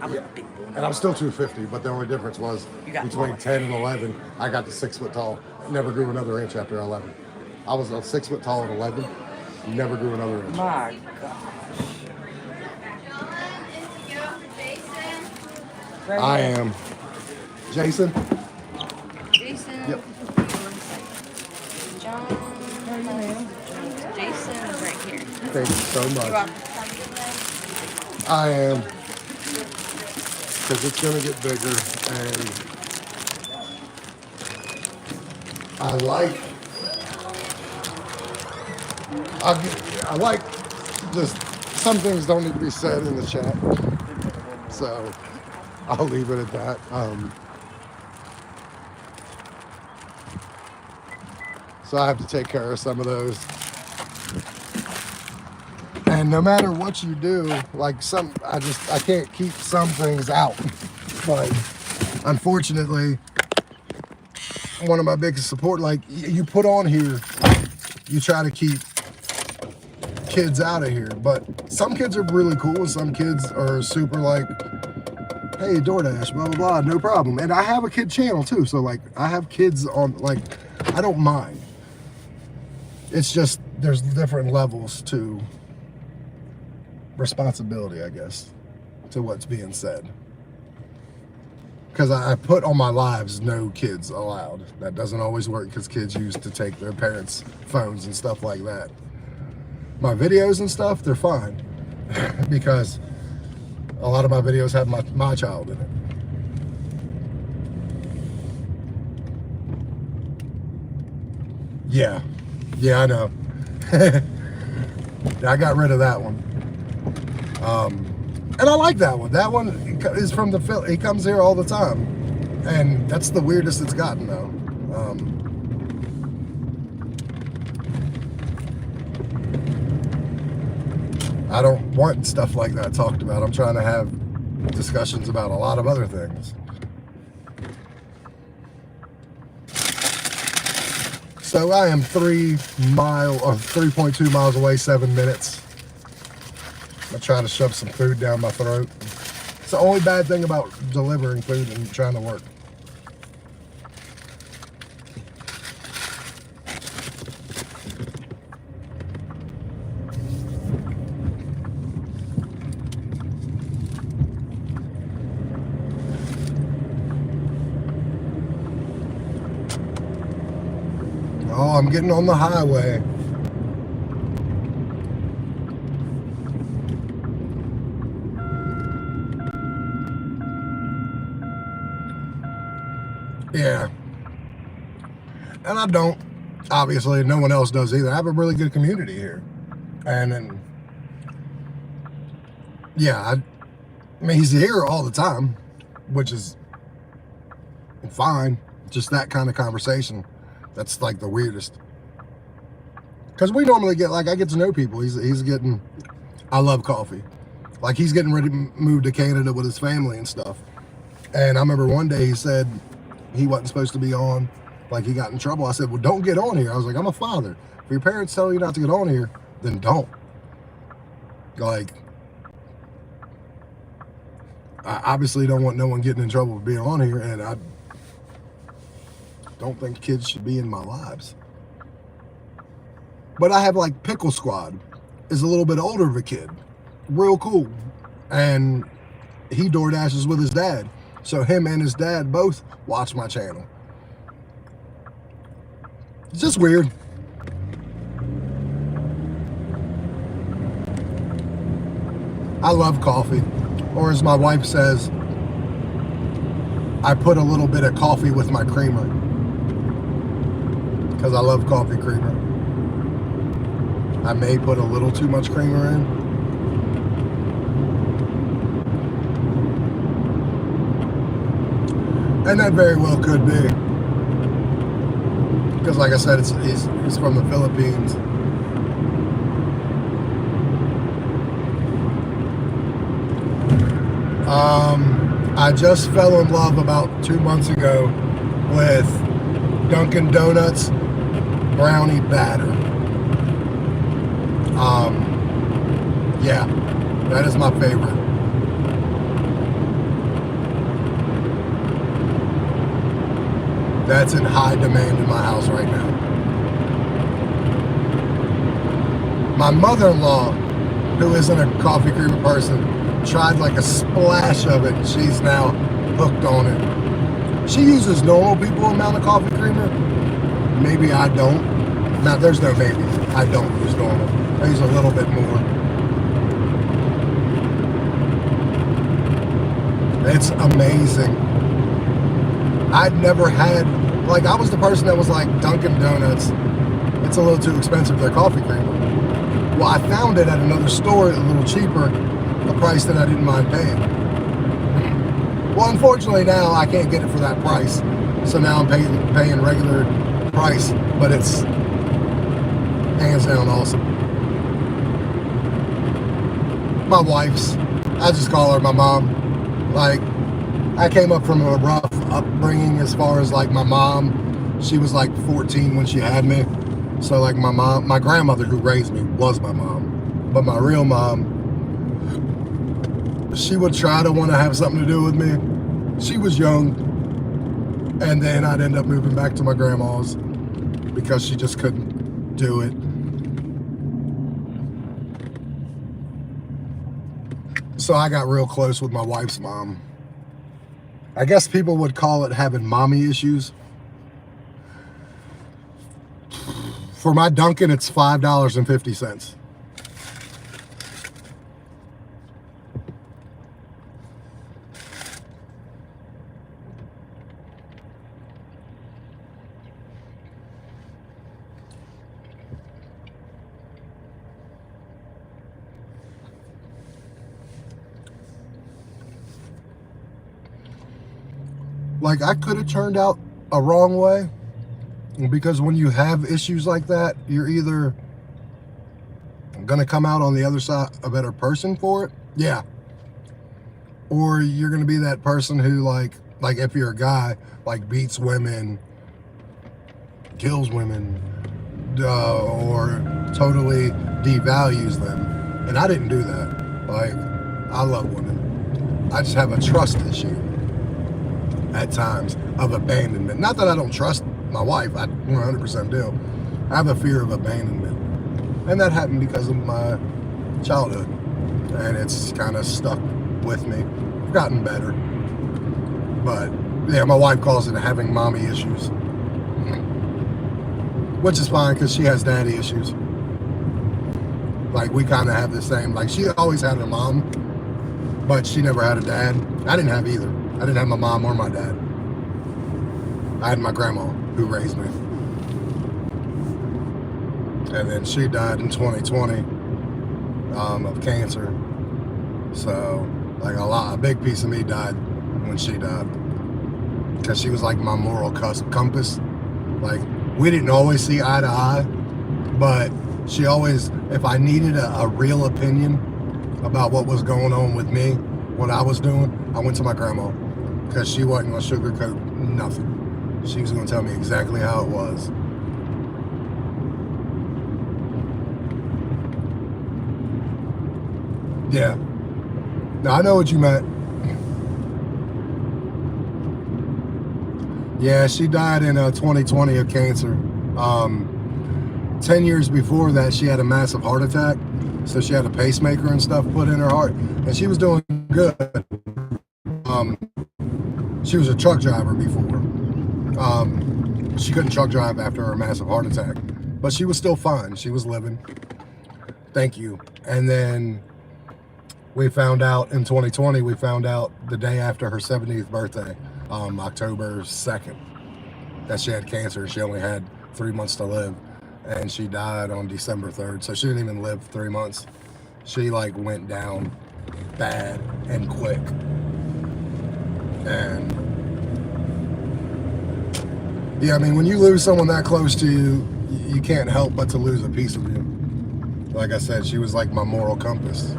I was Yeah. big boy. And I'm still 250, but the only difference was You got between taller. 10 and 11, I got to 6 foot tall. Never grew another inch after 11. I was 6 foot tall at 11. Never grew another inch. My gosh. Right I here. am. Jason? Jason. Yep. John. Jason is right here. Thank you so You're much. welcome. I am. Because it's going to get bigger. And I like just some things don't need to be said in the chat. So I'll leave it at that. So I have to take care of some of those. And no matter what you do, like I can't keep some things out. But unfortunately, one of my biggest support, like you put on here, you try to keep kids out of here. But some kids are really cool, and some kids are super like, hey, Doordash, blah, blah, blah, no problem. And I have a kid channel too. So like I have kids on, like, I don't mind. It's just, there's different levels to responsibility, I guess, to what's being said. Because I put on my lives, no kids allowed. That doesn't always work because kids used to take their parents' phones and stuff like that. My videos and stuff, they're fine. Because a lot of my videos have my child in it. Yeah, I know. I got rid of that one. And I like that one. That one is from he comes here all the time. And that's the weirdest it's gotten though. I don't want stuff like that talked about. I'm trying to have discussions about a lot of other things. So I am 3.2 miles away, 7 minutes. I'm gonna try to shove some food down my throat. It's the only bad thing about delivering food and trying to work. Oh, I'm getting on the highway. Yeah. And I don't. Obviously, no one else does either. I have a really good community here. And yeah, I mean, he's here all the time, which is fine. Just that kind of conversation. That's like the weirdest. Because we normally get, like, I get to know people. He's getting, I love coffee. Like, he's getting ready to move to Canada with his family and stuff. And I remember one day he said he wasn't supposed to be on. Like, he got in trouble. I said, well, don't get on here. I was like, I'm a father. If your parents tell you not to get on here, then don't. Like, I obviously don't want no one getting in trouble for being on here, and I don't think kids should be in my lives. But I have, like, Pickle Squad is a little bit older of a kid. Real cool. And he Doordashes with his dad. So him and his dad both watch my channel. It's just weird. I love coffee. Or as my wife says, I put a little bit of coffee with my creamer. Because I love coffee creamer. I may put a little too much creamer in. And that very well could be. Because like I said, he's from the Philippines. I just fell in love about 2 months ago with Dunkin' Donuts brownie batter. Yeah, that is my favorite. That's in high demand in my house right now. My mother-in-law, who isn't a coffee creamer person, tried like a splash of it, and she's now hooked on it. She uses normal people amount of coffee creamer. Maybe I don't. Now, there's no maybe. I don't use normal. I use a little bit more. It's amazing. I'd never had, like, I was the person that was like, Dunkin' Donuts, it's a little too expensive for their coffee creamer. Well, I found it at another store a little cheaper, a price that I didn't mind paying. Well, unfortunately now I can't get it for that price. So now I'm paying regular price, but it's hands down awesome. My wife's, I just call her my mom. Like, I came up from a rough upbringing as far as like my mom. She was like 14 when she had me. So like my grandmother who raised me was my mom. But my real mom, she would try to want to have something to do with me. She was young. And then I'd end up moving back to my grandma's because she just couldn't do it. So I got real close with my wife's mom. I guess people would call it having mommy issues. For my Dunkin', it's $5.50. Like, I could have turned out a wrong way, because when you have issues like that, you're either gonna come out on the other side a better person for it, yeah, or you're gonna be that person who like if you're a guy, like beats women, kills women, or totally devalues them. And I didn't do that. Like, I love women. I just have a trust issue at times of abandonment. Not that I don't trust my wife, I 100% do. I have a fear of abandonment. And that happened because of my childhood. And it's kind of stuck with me. I've gotten better. But yeah, my wife calls it having mommy issues. Which is fine because she has daddy issues. Like, we kind of have the same, like, she always had her mom, but she never had a dad. I didn't have either. I didn't have my mom or my dad. I had my grandma who raised me. And then she died in 2020 of cancer. So, like, a big piece of me died when she died. Because she was like my moral compass. Like, we didn't always see eye to eye, but she always, if I needed a real opinion about what was going on with me, what I was doing, I went to my grandma. Because she wasn't going to sugarcoat nothing. She was going to tell me exactly how it was. Yeah. Now, I know what you meant. Yeah, she died in 2020 of cancer. 10 years before that, she had a massive heart attack. So she had a pacemaker and stuff put in her heart. And she was doing good. She was a truck driver before. She couldn't truck drive after her massive heart attack. But she was still fine. She was living. Thank you. And then we found out in 2020, we found out the day after her 70th birthday, October 2nd, that she had cancer. She only had 3 months to live. And she died on December 3rd. So she didn't even live 3 months. She like went down bad and quick. And yeah, I mean, when you lose someone that close to you, you can't help but to lose a piece of you. Like I said, she was like my moral compass.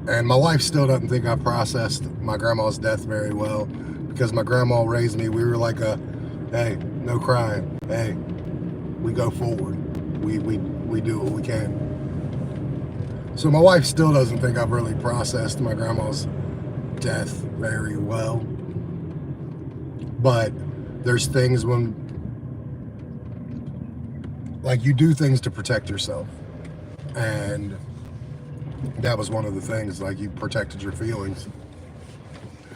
And my wife still doesn't think I processed my grandma's death very well, because my grandma raised me. We were like hey, no crying. Hey, we go forward. We do what we can. So my wife still doesn't think I've really processed my grandma's death very well. But there's things when, like, you do things to protect yourself. And that was one of the things, like, you protected your feelings.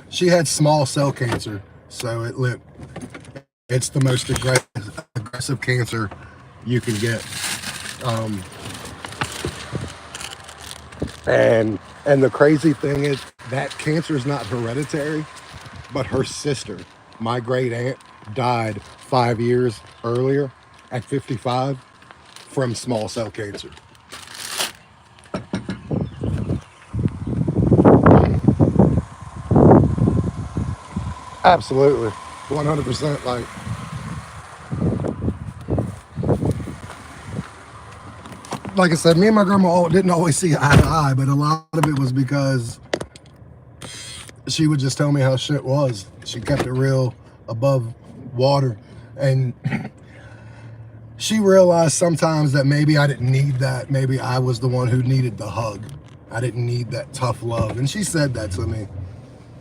She had small cell cancer, so it's the most aggressive cancer you can get. And the crazy thing is that cancer is not hereditary, but her sister, my great aunt, died 5 years earlier at 55 from small cell cancer. Absolutely. 100%. Like I said, me and my grandma didn't always see eye to eye, but a lot of it was because she would just tell me how shit was. She kept it real above water. And she realized sometimes that maybe I didn't need that. Maybe I was the one who needed the hug. I didn't need that tough love. And she said that to me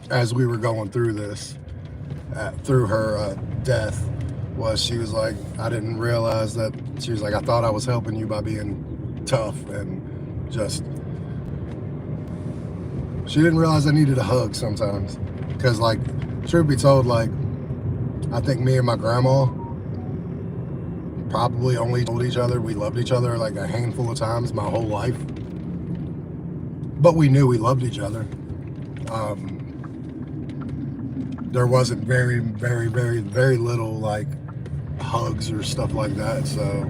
as we were going through this, through her death, was she was like, I didn't realize that. She was like, I thought I was helping you by being tough and just, she didn't realize I needed a hug sometimes. Because, like, truth be told, like, I think me and my grandma probably only told each other we loved each other like a handful of times my whole life. But we knew we loved each other. There wasn't very little, like, hugs or stuff like that, so.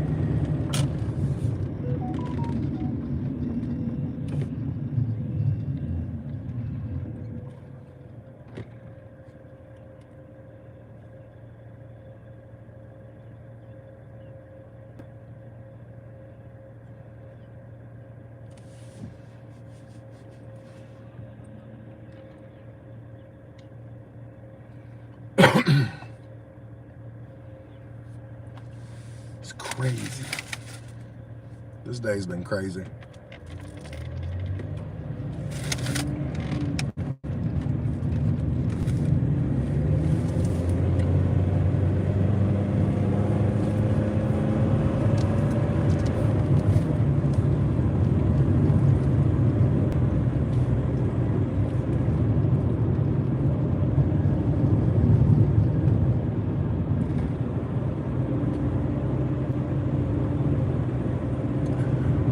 It's crazy. This day's been crazy.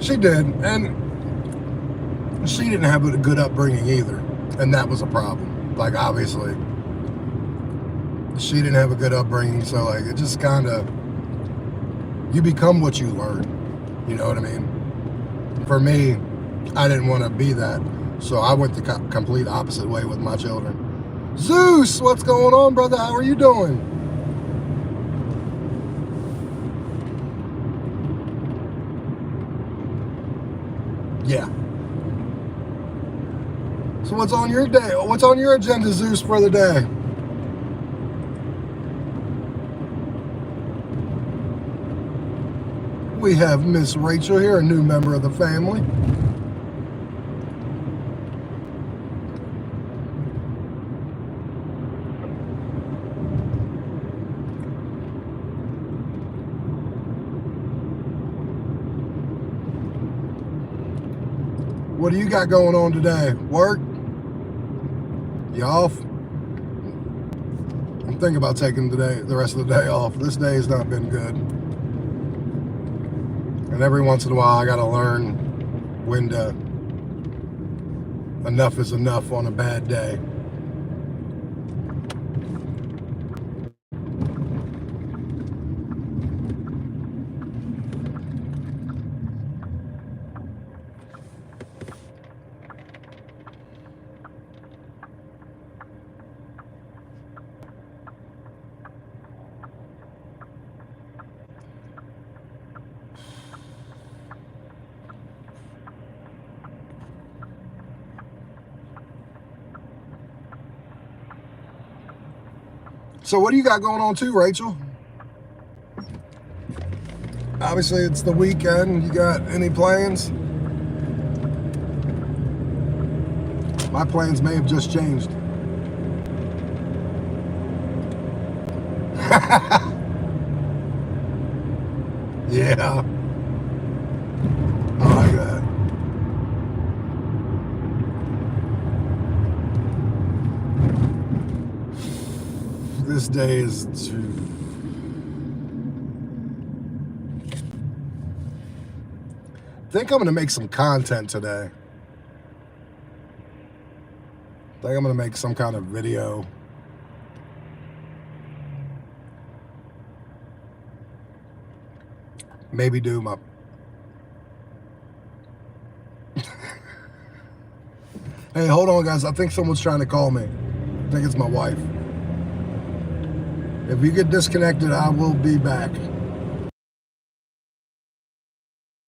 She did, and she didn't have a good upbringing either, and that was a problem. Like, obviously, she didn't have a good upbringing, so, like, it just kind of, you become what you learn, you know what I mean? For me, I didn't want to be that, so I went the complete opposite way with my children. Zeus, what's going on, brother? How are you doing? Yeah. So what's on your day? What's on your agenda, Zeus, for the day? We have Miss Rachel here, a new member of the family. What do you got going on today? Work? You off? I'm thinking about taking the rest of the day off. This day has not been good. And every once in a while I gotta learn when to, enough is enough on a bad day. So what do you got going on too, Rachel? Obviously it's the weekend. You got any plans? My plans may have just changed. Yeah. I like that. This day is too... I think I'm gonna make some content today. I think I'm gonna make some kind of video. Maybe do my... Hey, hold on, guys. I think someone's trying to call me. I think it's my wife. If you get disconnected, I will be back.